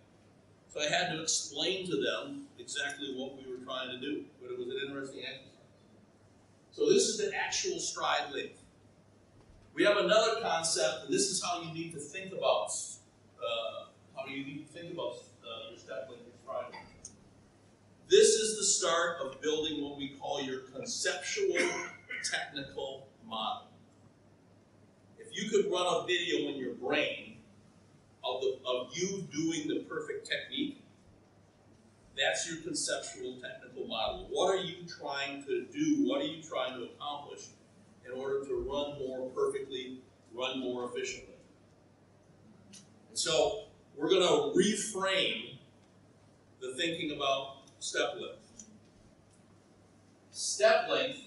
So I had to explain to them exactly what we were trying to do. But it was an interesting exercise. So this is the actual stride length. We have another concept, and this is how you need to think about your step length and stride length. This is the start of building what we call your conceptual technical model. If you could run a video in your brain of you doing the perfect technique, that's your conceptual technical model. What are you trying to do? What are you trying to accomplish in order to run more perfectly, run more efficiently? And so we're going to reframe the thinking about step length. Step length,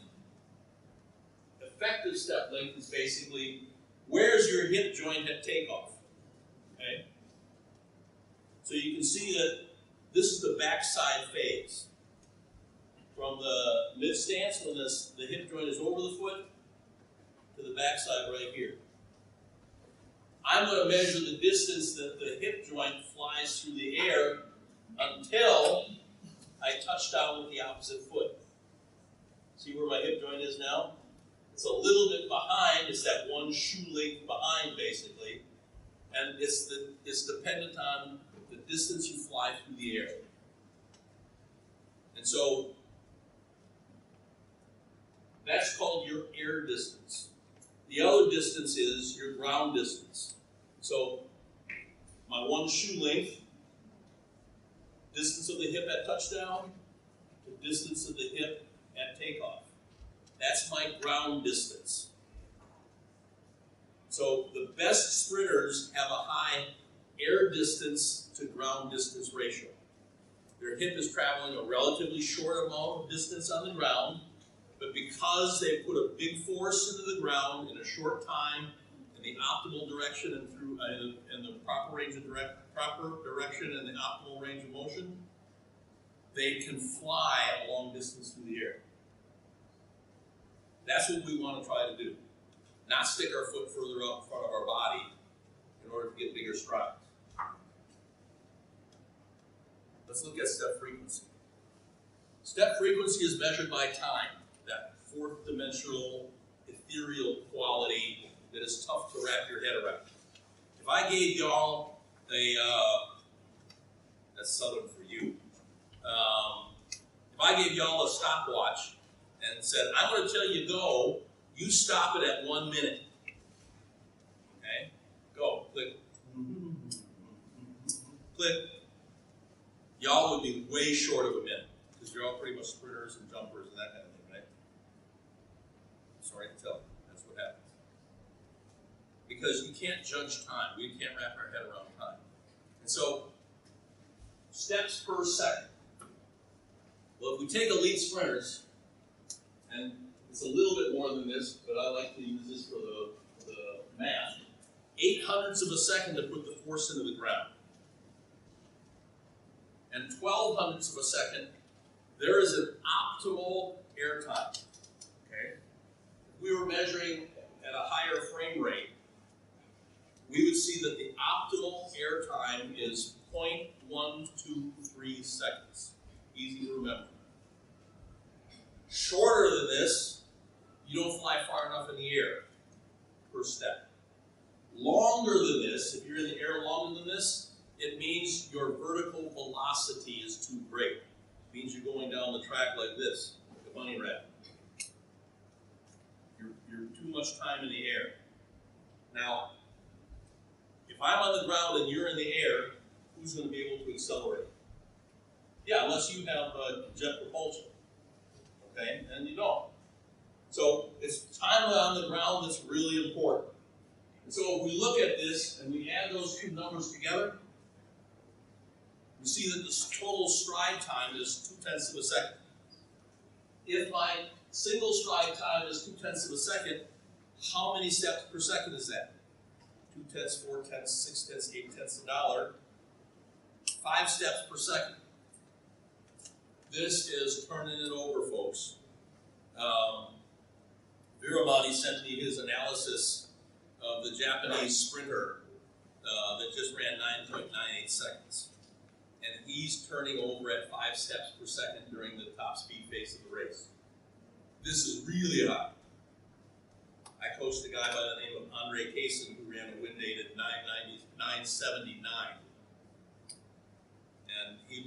effective step length, is basically where's your hip joint at takeoff. Okay? So you can see that this is the backside phase. From the mid stance, when the hip joint is over the foot, to the backside right here. I'm going to measure the distance that the hip joint flies through the air until I touch down with the opposite foot. See where my hip joint is now? It's a little bit behind. It's that one shoe length behind, basically. And it's dependent on the distance you fly through the air. And so that's called your air distance. The other distance is your ground distance. So my one shoe length, distance of the hip at touchdown, to distance of the hip at takeoff. That's my ground distance. So the best sprinters have a high air distance to ground distance ratio. Their hip is traveling a relatively short amount of distance on the ground, but because they put a big force into the ground in a short time, in the optimal direction and through in the proper range of proper direction and the optimal range of motion, they can fly a long distance through the air. That's what we want to try to do. Not stick our foot further up in front of our body in order to get bigger strides. Let's look at step frequency. Step frequency is measured by time, that fourth dimensional, ethereal quality that is tough to wrap your head around. If I gave y'all that's Southern for you. If I gave y'all a stopwatch and said, I'm going to tell you go, you stop it at 1 minute. Okay? Go. Click. Click. Y'all would be way short of a minute because you're all pretty much sprinters and jumpers and that kind of thing, right? Sorry to tell you, that's what happens. Because you can't judge time. We can't wrap our head around time. And so, steps per second. Well, if we take elite sprinters, and it's a little bit more than this, but I like to use this for the math, 0.08 of a second to put the force into the ground. And 0.12 of a second, there is an optimal air time. Okay? If we were measuring at a higher frame rate, we would see that the optimal air time is 0.123 seconds. Easy to remember. Shorter than this, you don't fly far enough in the air per step. Longer than this, if you're in the air longer than this, it means your vertical velocity is too great. It means you're going down the track like this, like a bunny rabbit. You're too much time in the air. Now, if I'm on the ground and you're in the air, who's going to be able to accelerate? Yeah, unless you have jet propulsion. Okay, and you don't. So it's time on the ground that's really important. And so if we look at this and we add those two numbers together, we see that the total stride time is 0.2 of a second. If my single stride time is 0.2 of a second, how many steps per second is that? 0.2, 0.4, 0.6, 0.8 of a dollar. 5 steps per second. This is turning it over, folks. Viramani sent me his analysis of the Japanese sprinter that just ran 9.98 seconds. And he's turning over at 5 steps per second during the top speed phase of the race. This is really high. I coached a guy by the name of Andre Kaysen who ran a wind date at 979. And he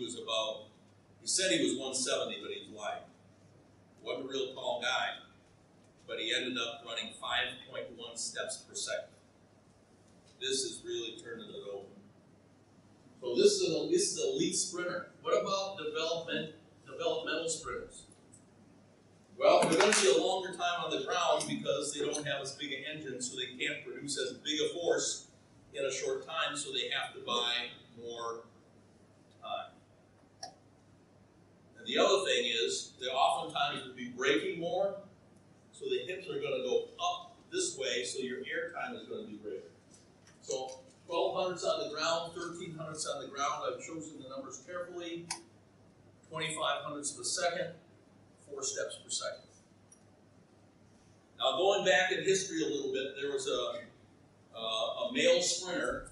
He said he was 170, but he was lying. Wasn't a real tall guy, but he ended up running 5.1 steps per second. This is really turning it over. So this is an elite sprinter. What about developmental sprinters? Well, they're going to be a longer time on the ground because they don't have as big an engine, so they can't produce as big a force in a short time, so they have to buy more time. And the other thing is, they oftentimes will be braking more, so the hips are going to go up this way, so your air time is going to be greater. So 1200s on the ground, 1300s on the ground. I've chosen the numbers carefully. 2500ths of a second, 4 steps per second. Now, going back in history a little bit, there was a male sprinter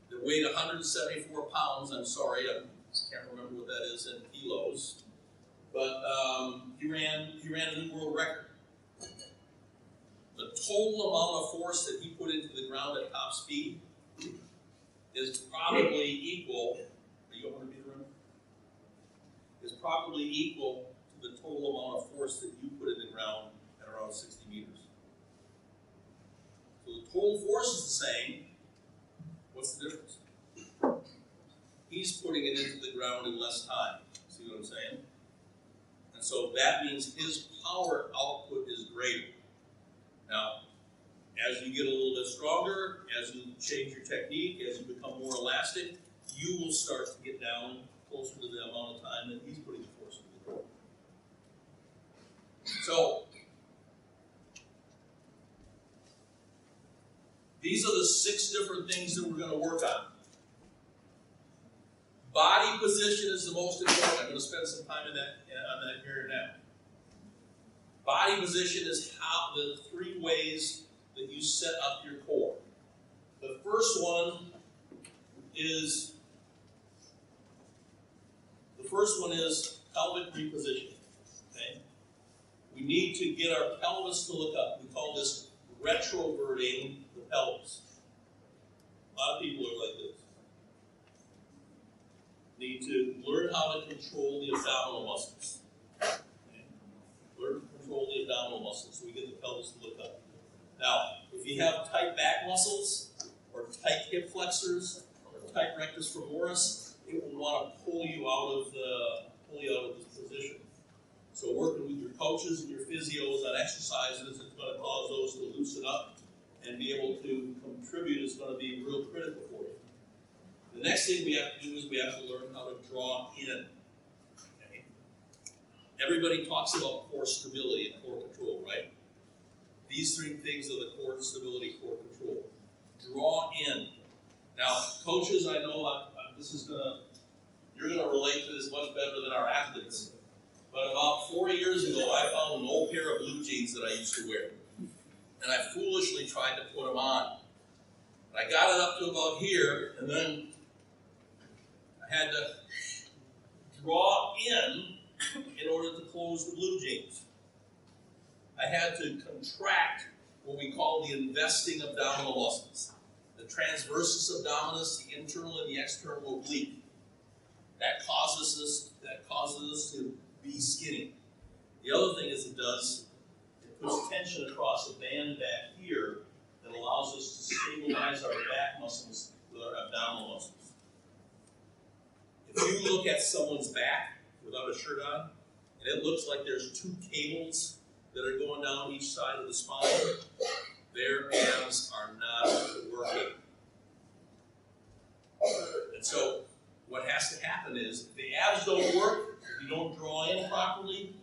that weighed 174 pounds. I'm sorry, I can't remember what that is in kilos, but he ran a new world record. The total amount of force that he put into the ground at top speed is probably equal. Are you going to be the runner? Is probably equal to the total amount of force that you put in the ground at around 60 meters. So the total force is the same. What's the difference? He's putting it into the ground in less time. See what I'm saying? And so that means his power output is greater. Now, as you get a little bit stronger, as you change your technique, as you become more elastic, you will start to get down closer to the amount of time that he's putting the force into the ground. So, these are the 6 different things that we're going to work on. Body position is the most important. I'm going to spend some time on that here now. Body position is how the 3 ways that you set up your core. The first one is pelvic repositioning. Okay? We need to get our pelvis to look up. We call this retroverting the pelvis. A lot of people are like this. Need to learn how to control the abdominal muscles. Okay? Learn to control the abdominal muscles so we get the pelvis to look up. Now, if you have tight back muscles, or tight hip flexors, or tight rectus femoris, it will want to pull you out of this position. So working with your coaches and your physios on exercises is going to cause those to loosen up and be able to contribute is going to be real critical for you. The next thing we have to do is we have to learn how to draw in. Okay? Everybody talks about core stability and core control, right? These 3 things are the core stability, core control. Draw in. Now, coaches, I know you're going to relate to this much better than our athletes. But about 4 years ago, I found an old pair of blue jeans that I used to wear. And I foolishly tried to put them on. I got it up to about here, and then I had to draw in order to close the blue jeans. I had to contract what we call the investing abdominal muscles. The transversus abdominis, the internal and the external oblique. That causes us to be skinny. The other thing is it puts tension across the band back here that allows us to stabilize our back muscles with our abdominal muscles. If you look at someone's back without a shirt on, and it looks like there's 2 cables that are going down each side of the spine, their abs are not working. And so what has to happen is, if the abs don't work, if you don't draw in properly,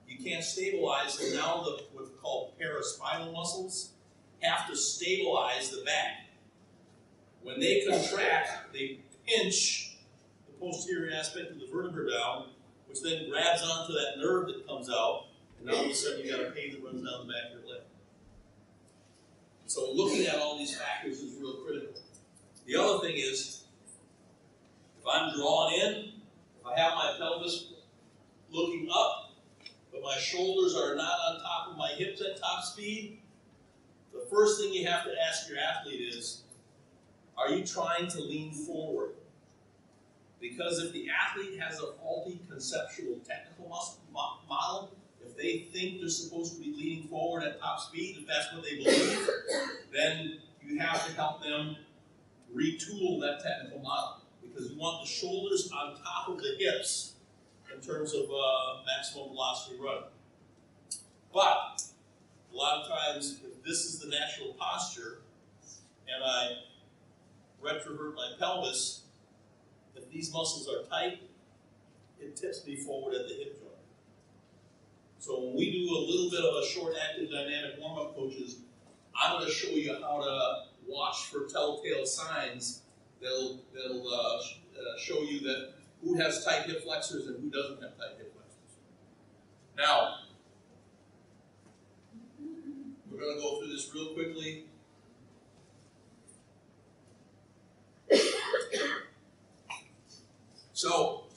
you can't stabilize, and now what's called paraspinal muscles have to stabilize the back. When they contract, they pinch the posterior aspect of the vertebra down, which then grabs onto that nerve that comes out, and now all of a sudden you got a pain that runs down the back of your leg. So looking at all these factors is real critical. The other thing is, if I'm drawn in, if I have my pelvis looking up, but my shoulders are not on top of my hips at top speed, the first thing you have to ask your athlete is, are you trying to lean forward? Because if the athlete has a faulty conceptual technical model, if they think they're supposed to be leaning forward at top speed, if that's what they believe, then you have to help them retool that technical model. Because you want the shoulders on top of the hips in terms of maximum velocity running. But a lot of times, if this is the natural posture, and I retrovert my pelvis, if these muscles are tight, it tips me forward at the hip joint. So when we do a little bit of a short active dynamic warm-up, coaches, I'm going to show you how to watch for telltale signs that'll show you that who has tight hip flexors and who doesn't have tight hip flexors. Now, we're going to go through this real quickly. So,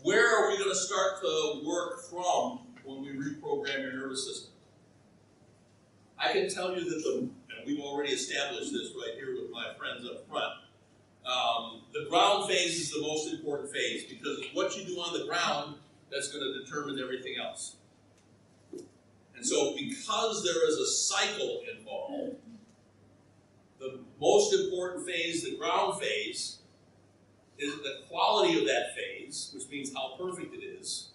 where are we going to start to work from when we reprogram your nervous system? I can tell you that and we've already established this right here with my friends up front, the ground phase is the most important phase because it's what you do on the ground that's going to determine everything else. And so because there is a cycle involved, the most important phase, the ground phase, is the quality of that phase, which means how perfect it is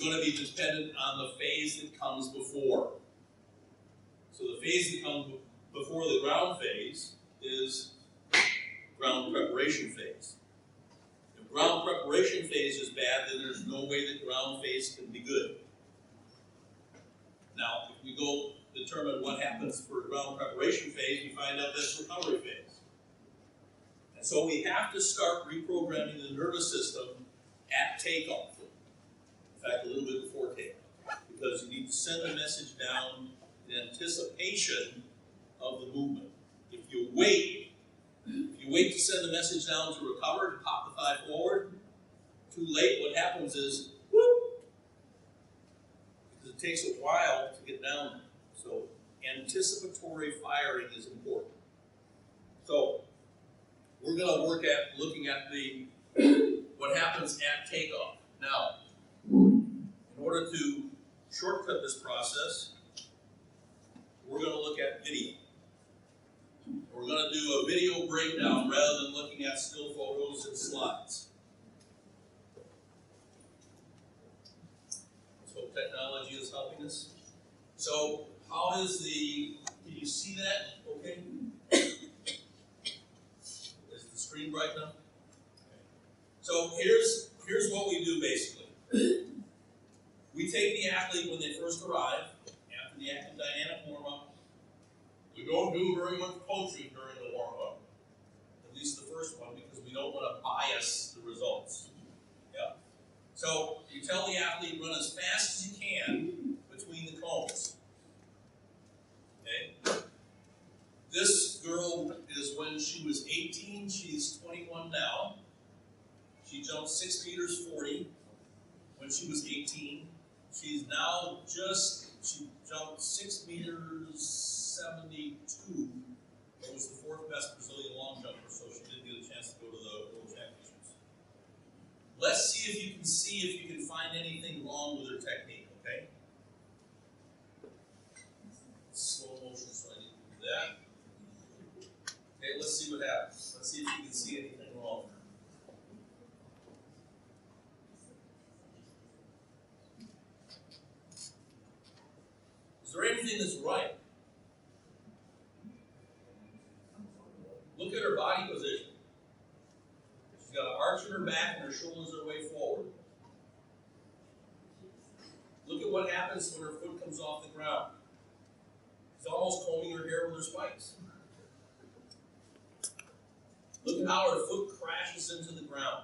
going to be dependent on the phase that comes before. So the phase that comes before the ground phase is ground preparation phase. If ground preparation phase is bad, then there's no way that ground phase can be good. Now, if we go determine what happens for ground preparation phase, we find out that's recovery phase. And so we have to start reprogramming the nervous system at takeoff. In fact, a little bit before takeoff. Because you need to send a message down in anticipation of the movement. If you wait to send the message down to recover, to pop the thigh forward, too late, what happens is, whoop, because it takes a while to get down there. So anticipatory firing is important. So we're going to work at looking at what happens at takeoff. Now, in order to shortcut this process, we're going to look at video. We're going to do a video breakdown rather than looking at still photos and slides. So technology is helping us. So how is can you see that? Okay. Is the screen bright enough? Okay. So here's what we do basically. We take the athlete when they first arrive, after the active dynamic warm-up. We don't do very much coaching during the warm-up, at least the first one, because we don't want to bias the results. Yeah. So you tell the athlete, run as fast as you can between the cones. Okay. This girl is when she was 18, she's 21 now. She jumped 6 meters 40 when she was 18. She's now she jumped 6 meters 72. It was the 4th best Brazilian long jumper, so she didn't get a chance to go to the World Championships. Let's see if you can find anything wrong with her technique, okay? Slow motion, so I need to do that. Okay, let's see what happens. Let's see if you can see anything wrong. Is there anything that's right? Look at her body position. She's got an arch in her back and her shoulders are way forward. Look at what happens when her foot comes off the ground. She's almost combing her hair with her spikes. Look at how her foot crashes into the ground.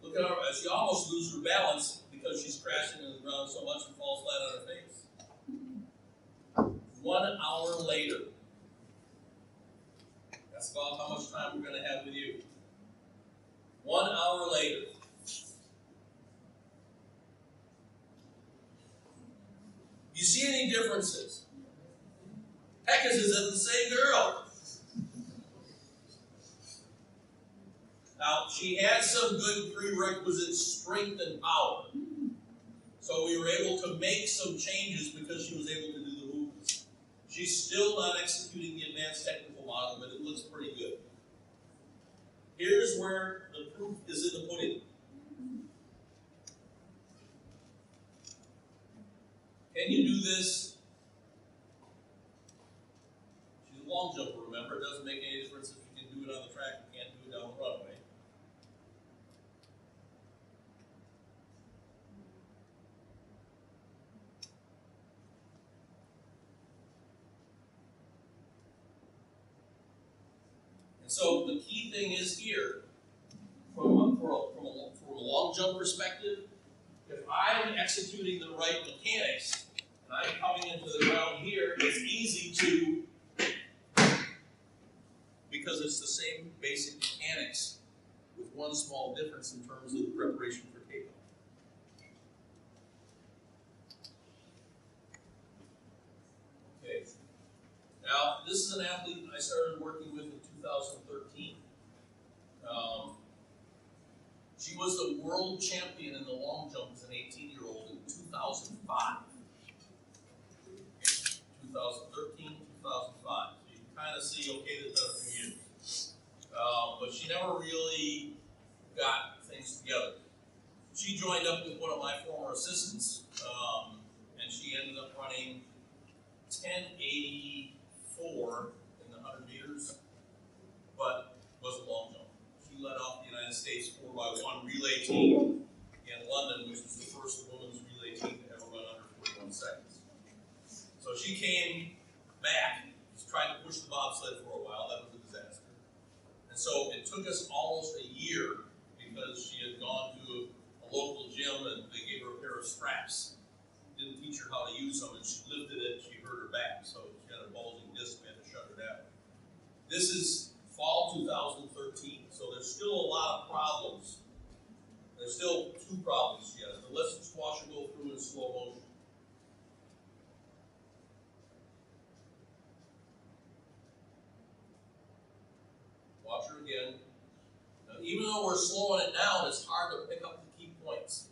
Look at her, she almost loses her balance because she's crashing into the ground so much and falls flat on her face. 1 hour later. That's about how much time we're going to have with you. 1 hour later. You see any differences? Heck, is it the same girl? Now, she had some good prerequisite strength and power. So we were able to make some changes because she was able to do the movements. She's still not executing the advanced technical model, but it looks pretty good. Here's where the proof is in the pudding. Can you do this? She's a long jumper, remember? It doesn't make any difference if you can do it on the track, you can't do it down the runway. And so the key thing is here, from a long jump perspective, if I'm executing the right mechanics, and I'm coming into the ground here, it's easy to, because it's the same basic mechanics with one small difference in terms of the preparation for takeoff. Okay. Now, this is an athlete I started working with in 2013. She was the world champion in the long jump as an 18-year-old in 2005. 2013, 2005. So you can kind of see, okay, there's been a few years. But she never really got things together. She joined up with one of my former assistants, and she ended up running 1084 in the 100 meters, but was a long jump. She led off the United States 4x1 relay team in London, which was the first women's relay team to ever run under 41 seconds. So she came back, was trying to push the bobsled for a while. That was a disaster. And so it took us almost a year because she had gone to a local gym and they gave her a pair of straps. Didn't teach her how to use them, and she lifted it, she hurt her back. So she had a bulging disc, we had to shut her down. This is fall 2013, so there's still a lot of problems. There's still two problems she has. So let's just watch her go through in slow motion. Watch her again. Now, even though we're slowing it down, it's hard to pick up the key points.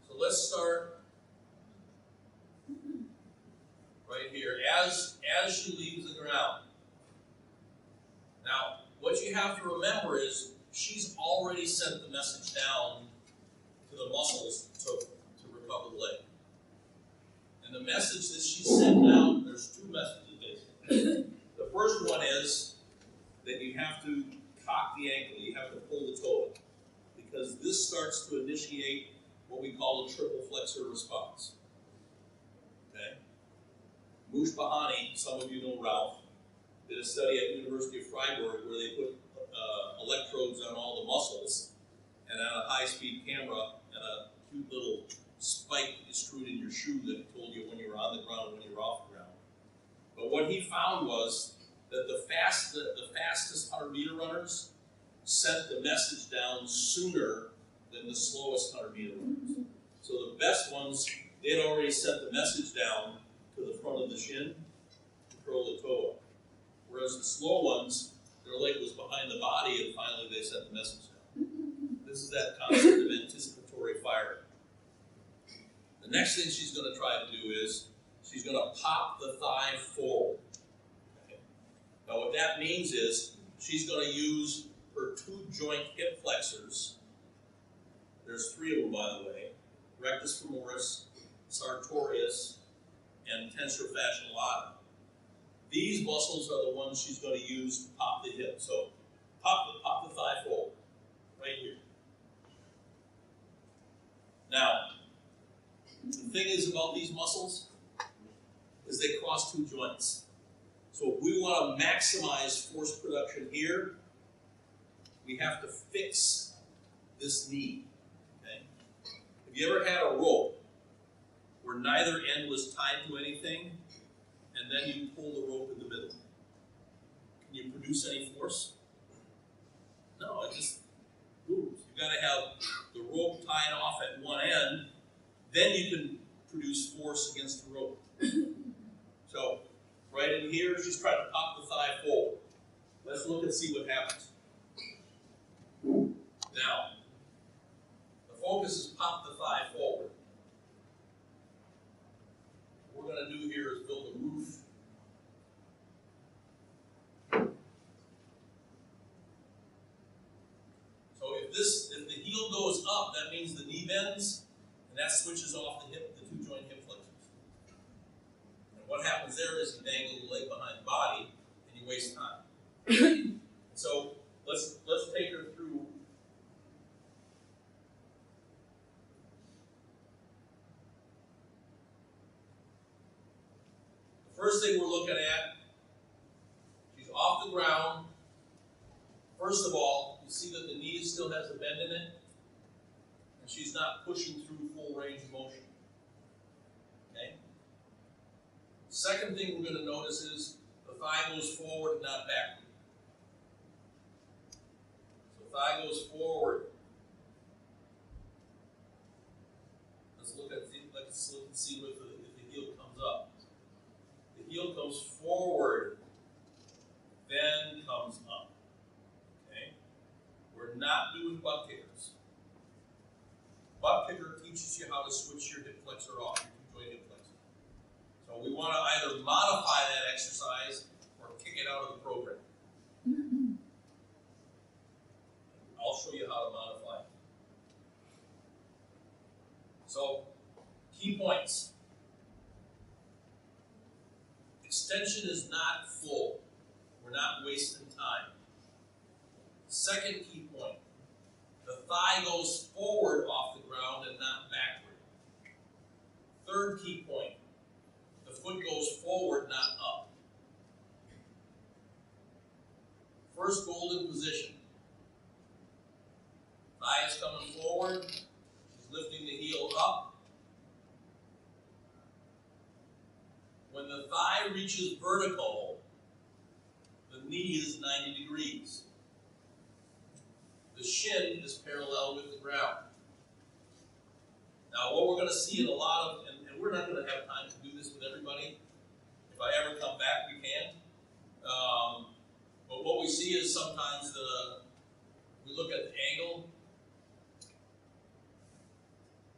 So let's start right here, as she leaves the ground. Now, what you have to remember is she's already sent the message down to the muscles to recover the leg. And the message that she sent down, there's two messages basically. The first one is that you have to cock the ankle, you have to pull the toe, because this starts to initiate what we call a triple flexor response. Okay? Mush Bahani, some of you know Ralph, did a study at the University of Freiburg where they put electrodes on all the muscles and on a high-speed camera and a cute little spike extruded in your shoe that told you when you were on the ground and when you were off the ground. But what he found was that the fastest 100-meter runners sent the message down sooner than the slowest 100-meter runners. So the best ones, they had already sent the message down to the front of the shin to curl the toe up. Whereas the slow ones, their leg was behind the body, and finally they sent the message down. This is that concept of anticipatory firing. The next thing she's going to try to do is she's going to pop the thigh forward. Okay. Now what that means is she's going to use her two joint hip flexors. There's three of them, by the way: rectus femoris, sartorius, and tensor fasciae lata. These muscles are the ones she's going to use to pop the hip. So pop the thigh forward, right here. Now, the thing is about these muscles is they cross two joints. So if we want to maximize force production here, we have to fix this knee. Okay? Have you ever had a rope where neither end was tied to anything, and then you pull the rope in the middle? Can you produce any force? No, it just moves. You've got to have the rope tied off at one end, then you can produce force against the rope. So, right in here, she's trying to pop the thigh forward. Let's look and see what happens. focus is pop the thigh forward. What we're going to do here is build a roof. So if the heel goes up, that means the knee bends, and that switches off the two joint hip flexors. And what happens there is you dangle the leg behind the body, and you waste time. So let's take her through. The first thing we're looking at, she's off the ground. First of all, you see that the knee still has a bend in it, and she's not pushing through full range of motion. Okay? Second thing we're going to notice is the thigh goes forward, not backward. So thigh goes forward. Let's look and see if the heel comes up. The heel comes forward, then comes up. Okay? We're not doing butt kickers. Butt kicker teaches you how to switch your hip flexor off, your two joint hip flexor. So we want to either modify that exercise or kick it out of the program. I'll show you how to modify it. So, key points. Extension is not full. We're not wasting time. Second key point. The thigh goes forward off the ground and not backward. Third key point. The foot goes forward, not up. First golden position. Thigh is coming forward. She's lifting the heel up. When the thigh reaches vertical, the knee is 90 degrees. The shin is parallel with the ground. Now, what we're going to see in a lot of, and we're not going to have time to do this with everybody. If I ever come back, we can. But what we see is sometimes we look at the angle.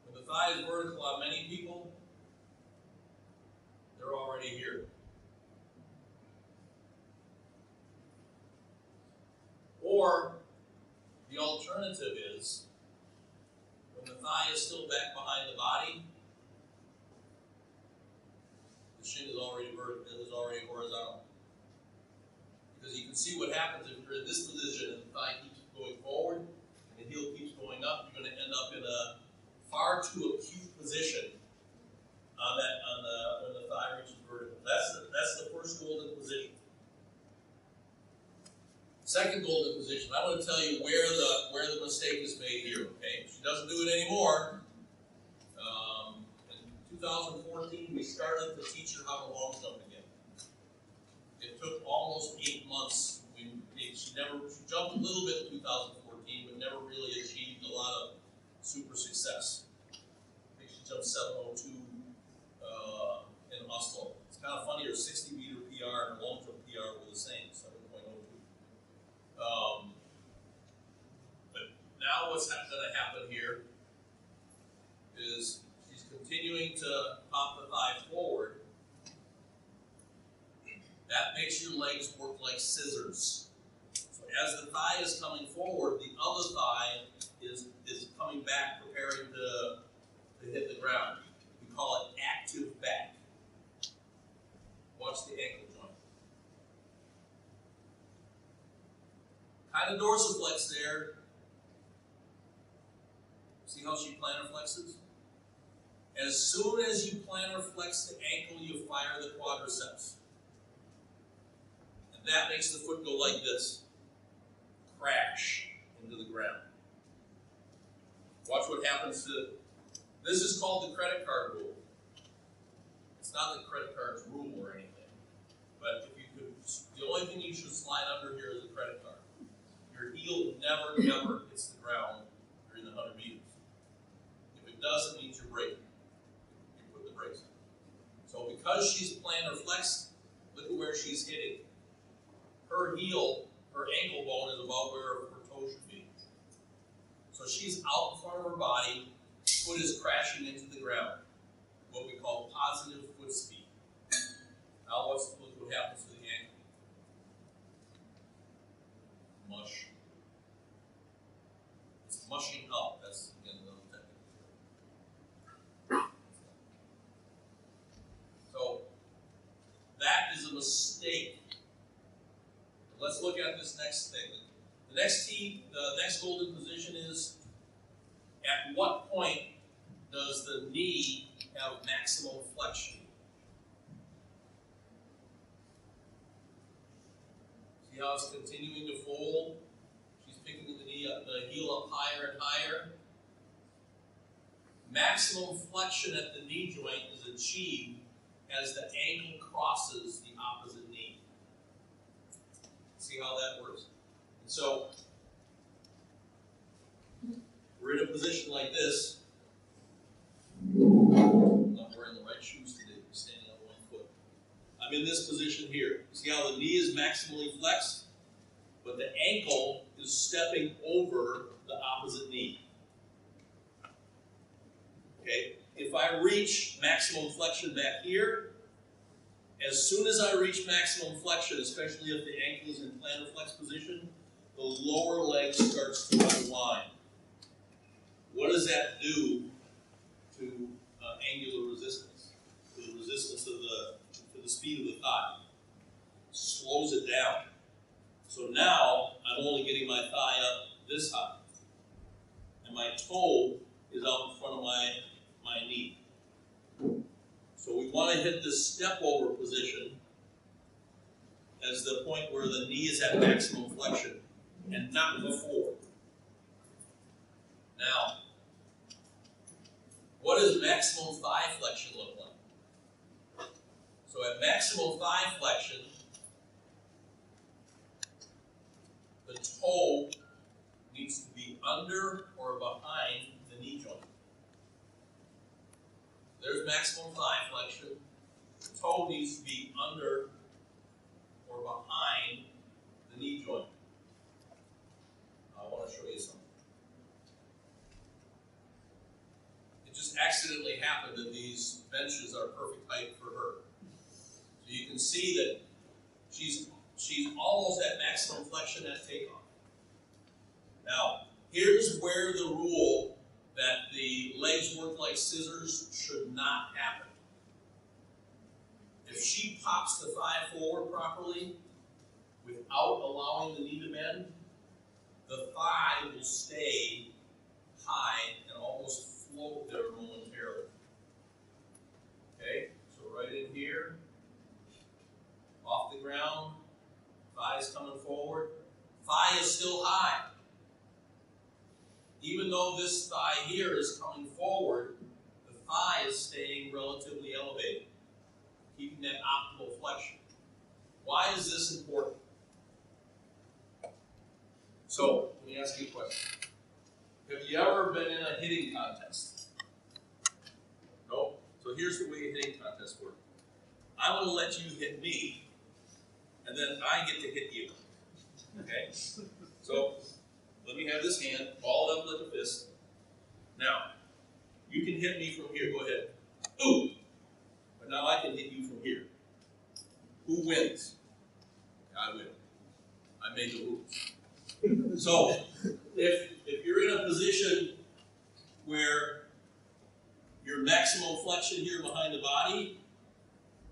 When the thigh is vertical on many people, they're already here. Or the alternative is when the thigh is still back behind the body, the shin is already horizontal. Because you can see what happens if you're in this position and the thigh keeps going forward and the heel keeps going up, you're going to end up in a far too acute position when the thigh reaches vertical. That's the first golden position. Second golden position, I want to tell you where the mistake is made here, okay? She doesn't do it anymore. In 2014, we started to teach her how to long jump again. It took almost 8 months. She jumped a little bit in 2014, but never really achieved a lot of super success. I think she jumped 702 in Oslo. It's kind of funny, her 60-meter PR and her long jump PR were the same, 7.02. But now what's going to happen here is she's continuing to pop the thigh forward. That makes your legs work like scissors. So as the thigh is coming forward, the other thigh is coming back, preparing to hit the ground. We call it active back. Watch the ankle joint. Kind of dorsiflex there. See how she plantar flexes? As soon as you plantar flex the ankle, you fire the quadriceps. And that makes the foot go like this. Crash into the ground. Watch what happens to, this is called the credit card rule. It's not the credit card's rule or anything. But if you could, the only thing you should slide under here is a credit card. Your heel never, ever hits the ground during the 100 meters. If it does, it means you're braking. You put the brakes on. So because she's plantar flexed, look at where she's hitting. Her heel, her ankle bone is about where her toe should be. So So she's out in front of her body, foot is crashing into the ground, what we call positive foot speed. Now let's look what happens to the ankle. Mush. It's mushing up. That's, again, another technical term. So that is a mistake. Let's look at this next thing. The next golden position is, at what point does the knee have maximum flexion? See how it's continuing to fold? She's picking the knee up, the heel up higher and higher. Maximum flexion at the knee joint is achieved as the ankle crosses the opposite knee. See how that works? And so, we're in a position like this. I'm not wearing the right shoes today, I'm standing on one foot. I'm in this position here. See how the knee is maximally flexed, but the ankle is stepping over the opposite knee. Okay? If I reach maximum flexion back here, as soon as I reach maximum flexion, especially if the ankle is in plantar flex position, the lower leg starts to unwind. What does that do to angular resistance? To the resistance to the speed of the thigh? Slows it down. So now I'm only getting my thigh up this high, and my toe is out in front of my knee. So we want to hit this step over position as the point where the knee is at maximum flexion, and not before. Now, what does maximum thigh flexion look like? So at maximum thigh flexion, the toe needs to be under or behind the knee joint. There's maximum thigh flexion. The toe needs to be under or behind the knee joint. I want to show you something. It just accidentally happened that these benches are perfect height for her. So you can see that she's almost at maximum flexion at takeoff. Now, here's where the rule that the legs work like scissors should not happen. If she pops the thigh forward properly, without allowing the knee to bend, the thigh will stay high and almost float there momentarily. Okay, so right in here, off the ground, thigh's coming forward. Thigh is still high. Even though this thigh here is coming forward, the thigh is staying relatively elevated, keeping that optimal flexion. Why is this important? So, let me ask you a question. Have you ever been in a hitting contest? No? So here's the way hitting contests work. I'm going to let you hit me, and then I get to hit you. Okay? So, let me have this hand, ball it up like a fist. Now, you can hit me from here. Go ahead. Ooh! But now I can hit you from here. Who wins? I win. I made the rules. So, if you're in a position where your maximum flexion here behind the body,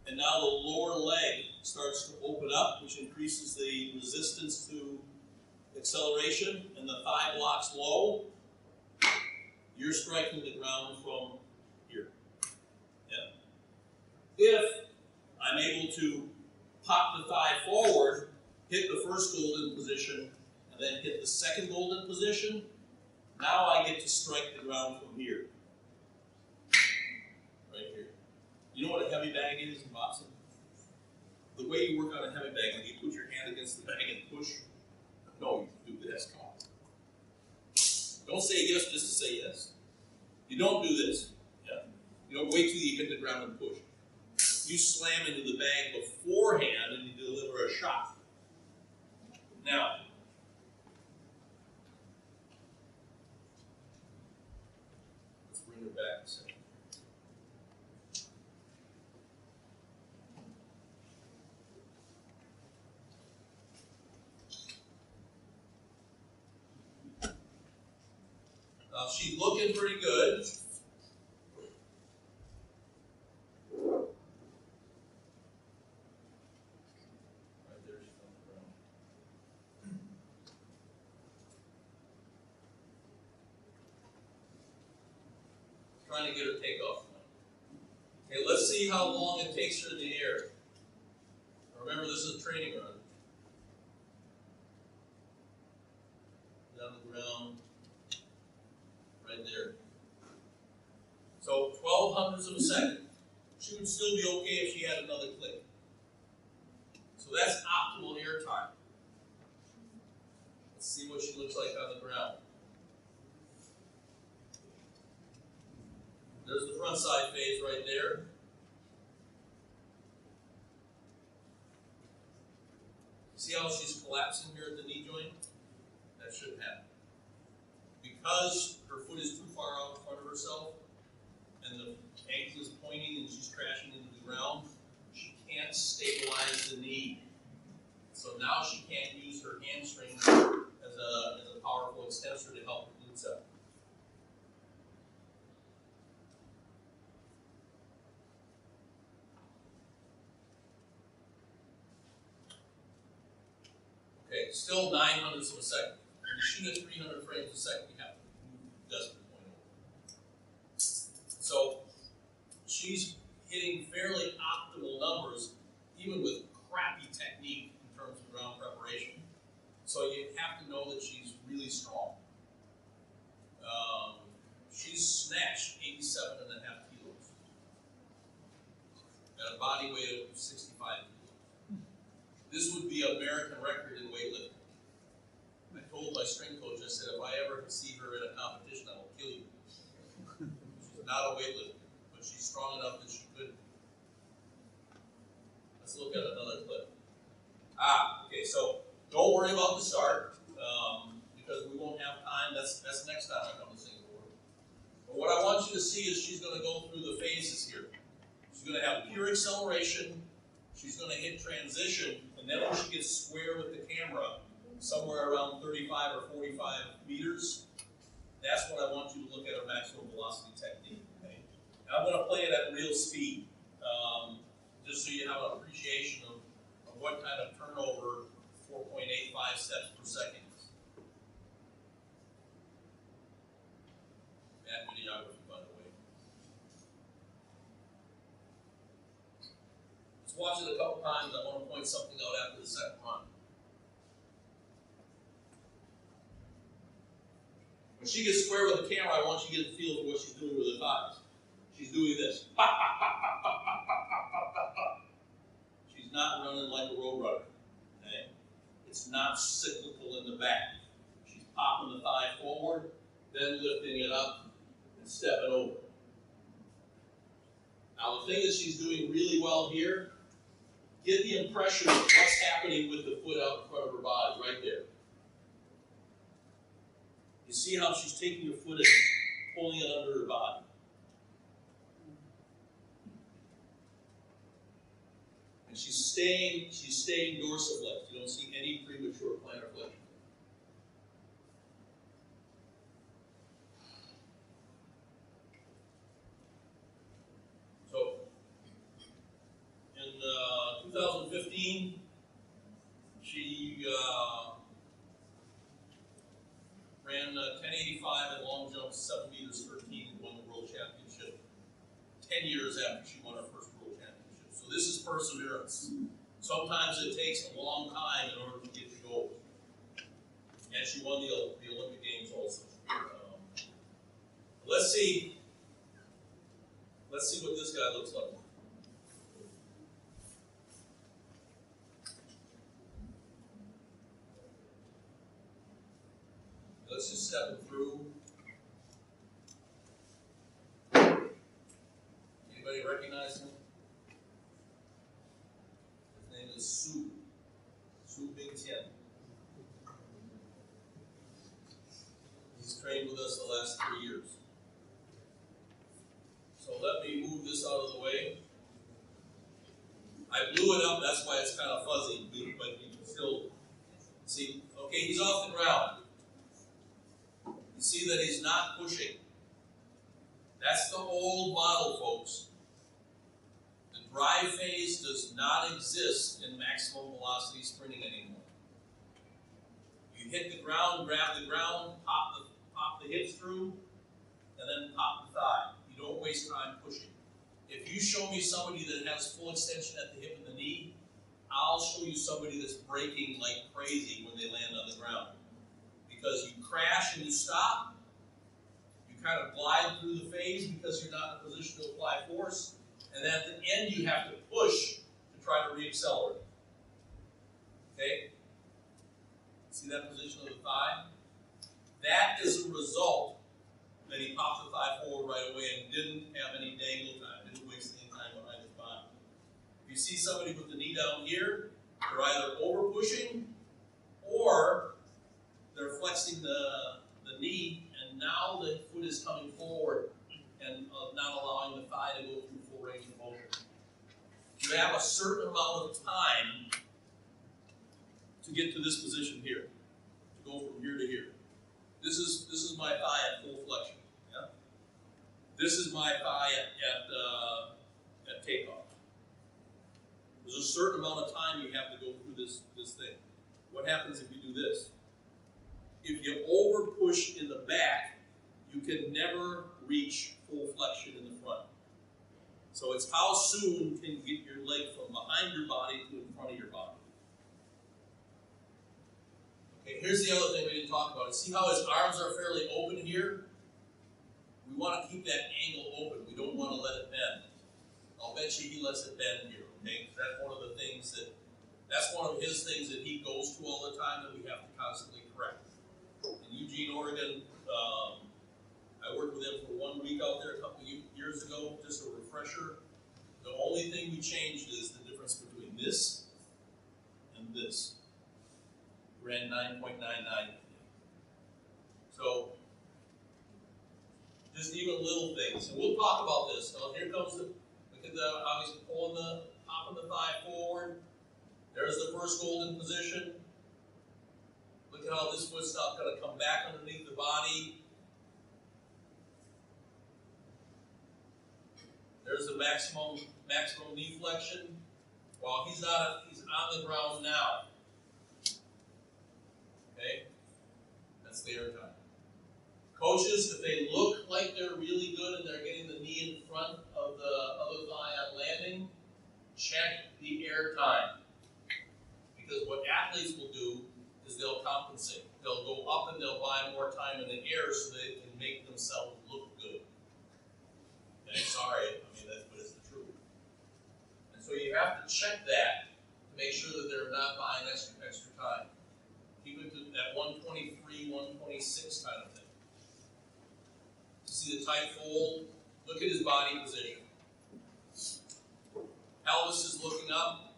and now the lower leg starts to open up, which increases the resistance to acceleration, and the thigh blocks low, you're striking the ground from here. Yeah? If I'm able to pop the thigh forward, hit the first golden position, and then hit the second golden position, now I get to strike the ground from here. Right here. You know what a heavy bag is in boxing? The way you work on a heavy bag, when you put your hand against the bag and push, no, you do this. Come on. Don't say yes just to say yes. You don't do this. Yeah. You don't wait till you hit the ground and push. You slam into the bag beforehand and you deliver a shot. Now, back a second. She's looking pretty good. Right there, she's on the ground. Trying to get her takeoff point. Okay, let's see how long it takes her in the air. Remember, this is a training run. Down the ground. Right there. So 0.12 of a second. She would still be okay if she had another click. So that's optimal air time. Let's see what she looks like on the ground. There's the front side phase right there. See how she's collapsing here at the knee joint? That shouldn't happen. Because her foot is too far out in front of herself, and the ankle is pointing and she's crashing into the ground, she can't stabilize the knee. So now she can't use her hamstring as a powerful extensor to help her glutes up. Okay, still 0.09 of a second. When you shoot at 300 frames a second, you have to move decimal point over. So she's hitting fairly optimal numbers, even with crappy technique in terms of ground preparation. So you have to know that she's really strong. She's snatched 87.5 kilos at a body weight of 65 kilos. This would be American record in weightlifting. I told my strength coach, I said, if I ever see her in a competition, I will kill you. She's not a weightlifter, but she's strong enough that she could. Let's look at another clip. Okay, so don't worry about the start, because we won't have time. That's next time I come to Singapore. But what I want you to see is she's going to go through the phases here. She's going to have pure acceleration. She's going to hit transition, and then when she gets square with the camera, somewhere around 35 or 45 meters, that's when I want you to look at her maximum velocity technique. Okay? And I'm going to play it at real speed, just so you have an appreciation of what kind of turnover 4.85 steps per second is. Bad videography, by the way. Let's watch it a couple times. I want to point something out after the second run. When she gets square with the camera, I want you to get the feel for what she's doing with her thighs. She's doing this. She's not running like a road runner. Okay? It's not cyclical in the back. She's popping the thigh forward, then lifting it up and stepping over. Now the thing that she's doing really well here, get the impression of what's happening with the foot out in front of her body, right there. You see how she's taking her foot and pulling it under her body. And she's staying dorsiflex. You don't see any premature plantar flexion. So, in 2015, she ran 10.85 in long jump, 7 meters 13, and won the world championship 10 years after she won her first world championship. So this is perseverance. Sometimes it takes a long time in order to get to gold. And she won the Olympic Games also. Let's see what this guy looks like. Let's just step him through. Anybody recognize him? His name is Su Bing-Tian. He's trained with us the last 3 years. I blew it up, that's why it's kind of fuzzy, but you can still see. Okay, he's off the ground. You see that he's not pushing. That's the old model, folks. The drive phase does not exist in maximum velocity sprinting anymore. You hit the ground, grab the ground, pop the hips through, and then pop the thigh. You don't waste time pushing. If you show me somebody that has full extension at the hip and the knee, I'll show you somebody that's braking like crazy when they land on the ground. Because you crash and you stop, you kind of glide through the phase because you're not in a position to apply force, and then at the end you have to push to try to reaccelerate. Okay? See that position of the thigh? That is a result that he popped the thigh forward right away and didn't have any dangle time, didn't waste any time behind his body. If you see somebody with the knee down here, they're either over pushing or they're flexing the knee, and now the foot is coming forward and not allowing the thigh to go through full range of motion. You have a certain amount of time to get to this position here, to go from here to here. This is my thigh at full flexion. Yeah? This is my thigh at takeoff. There's a certain amount of time you have to go through this thing. What happens if you do this? If you over push in the back, you can never reach full flexion in the front. So it's how soon can you get your leg from behind your body to in front of your body. Okay, here's the other thing we didn't talk about. See how his arms are fairly open here? We want to keep that angle open. We don't want to let it bend. I'll bet you he lets it bend here. Okay, that's one of the things that's one of his things that he goes to all the time that we have to constantly correct. In Eugene, Oregon, I worked with him for 1 week out there a couple years ago, just a refresher. The only thing we changed is the difference between this and this. Ran 9.99. So, just even little things. And we'll talk about this. Now, here comes look at how he's pulling the top of the thigh forward. There's the first golden position. Look at how this foot's not going to come back underneath the body. There's the maximum knee flexion. While he's on the ground now. Okay? That's the air time. Coaches, if they look like they're really good and they're getting the knee in front of the other thigh on landing, check the air time. Because what athletes will do is they'll compensate. They'll go up and they'll buy more time in the air so they can make themselves look good. Okay, sorry, but it's the truth. And so you have to check that to make sure that they're not buying extra time. Keep it to that 123, 126 kind of thing. See the tight fold? Look at his body position. Pelvis is looking up.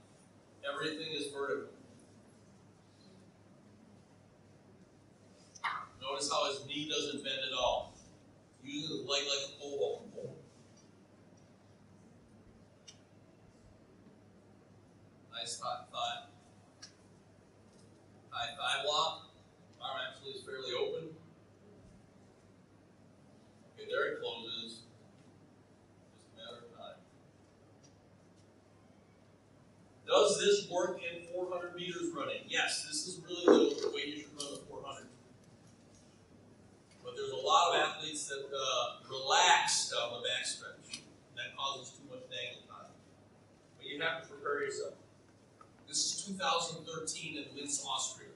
Everything is vertical. Notice how his knee doesn't bend at all. He's using his leg like a pole vault. Nice high thigh. High thigh block. Arm actually is fairly open. Okay, there it closes. Just a matter of time. Does this work in 400 meters running? Yes, this is really the way you should run the 400. But there's a lot of athletes that relax down the backstretch. And that causes too much dangle time. But you have to prepare yourself. This is 2013 in Linz, Austria.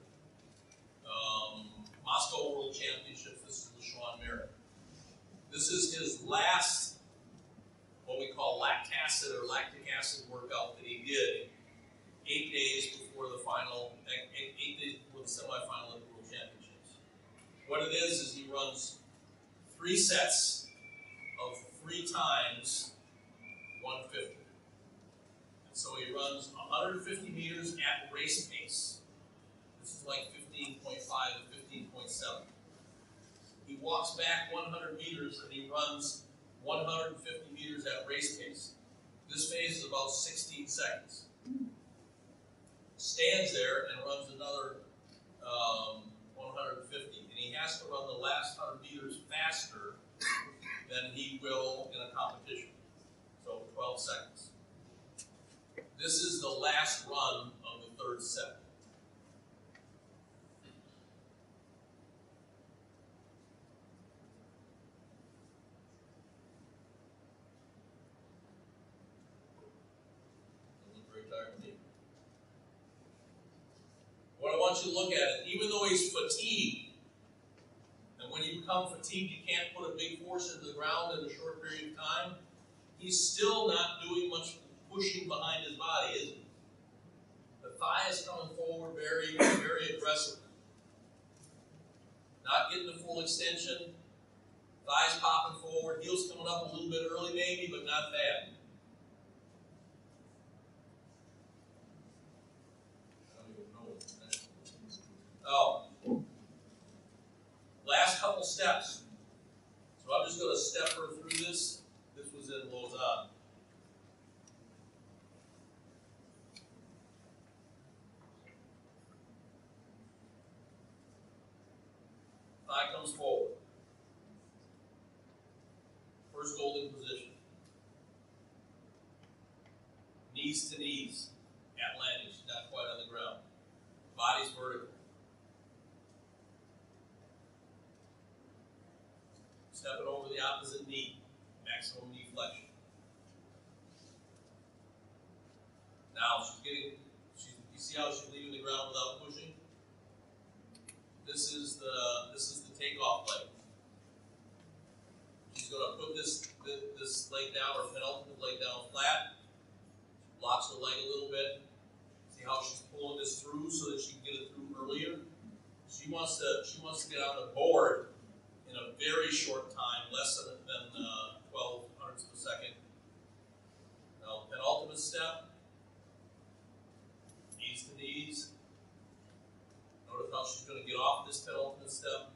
Moscow World Championships. This is LaShawn Merritt. This is his last, what we call lactic acid workout that he did 8 days before the final, 8 days before the semifinal of the World Championships. What it is he runs 3 sets of 3 times 150. And so he runs 150 meters at race pace. This is like 15.5 to 15.7. He walks back 100 meters and he runs 150 meters at race pace. This phase is about 16 seconds. stands there and runs another 150, and he has to run the last 100 meters faster than he will in a competition. So 12 seconds. This is the last run of the third set. What I want you to look at it, even though he's fatigued, and when you become fatigued, you can't put a big force into the ground in a short period of time, he's still not doing much pushing behind his body, is he? The thigh is coming forward very, very aggressively. Not getting the full extension, thighs popping forward, heels coming up a little bit early maybe, but not bad. Oh, last couple steps. So I'm just going to step her through this. This was in Lausanne. Thigh comes forward. First holding position. Knees to knees. At landing. She's not quite on the ground. Body's vertical. Stepping over the opposite knee, maximum knee flexion. Now you see how she's leaving the ground without pushing? This is the takeoff leg. She's going to put this leg down, or penultimate leg down flat. She blocks her leg a little bit. See how she's pulling this through so that she can get it through earlier? She wants to get on the board in a very short time, less than 12 hundredths of a second. Now, penultimate step, knees to knees. Notice how she's going to get off this penultimate step.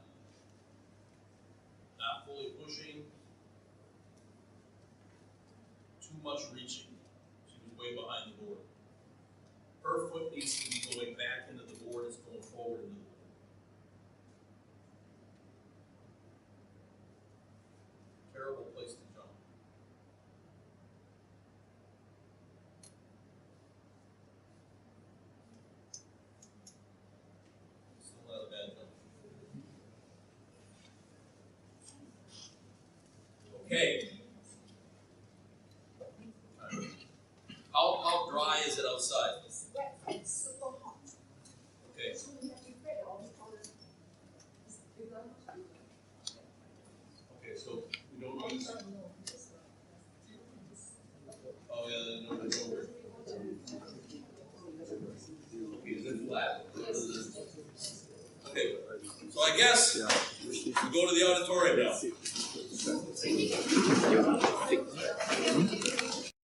Not fully pushing. Too much reaching. She was way behind the board. Her foot needs to be going back into the board, it's going forward into the board. Terrible place to jump. Still not a bad jump. Okay. How dry is it outside? It's wet and super hot. Okay. So we have to prepare all the colors. Okay, so we don't use. Oh yeah, then no, it's over. Okay, is it flat? Okay, so I guess we go to the auditorium now.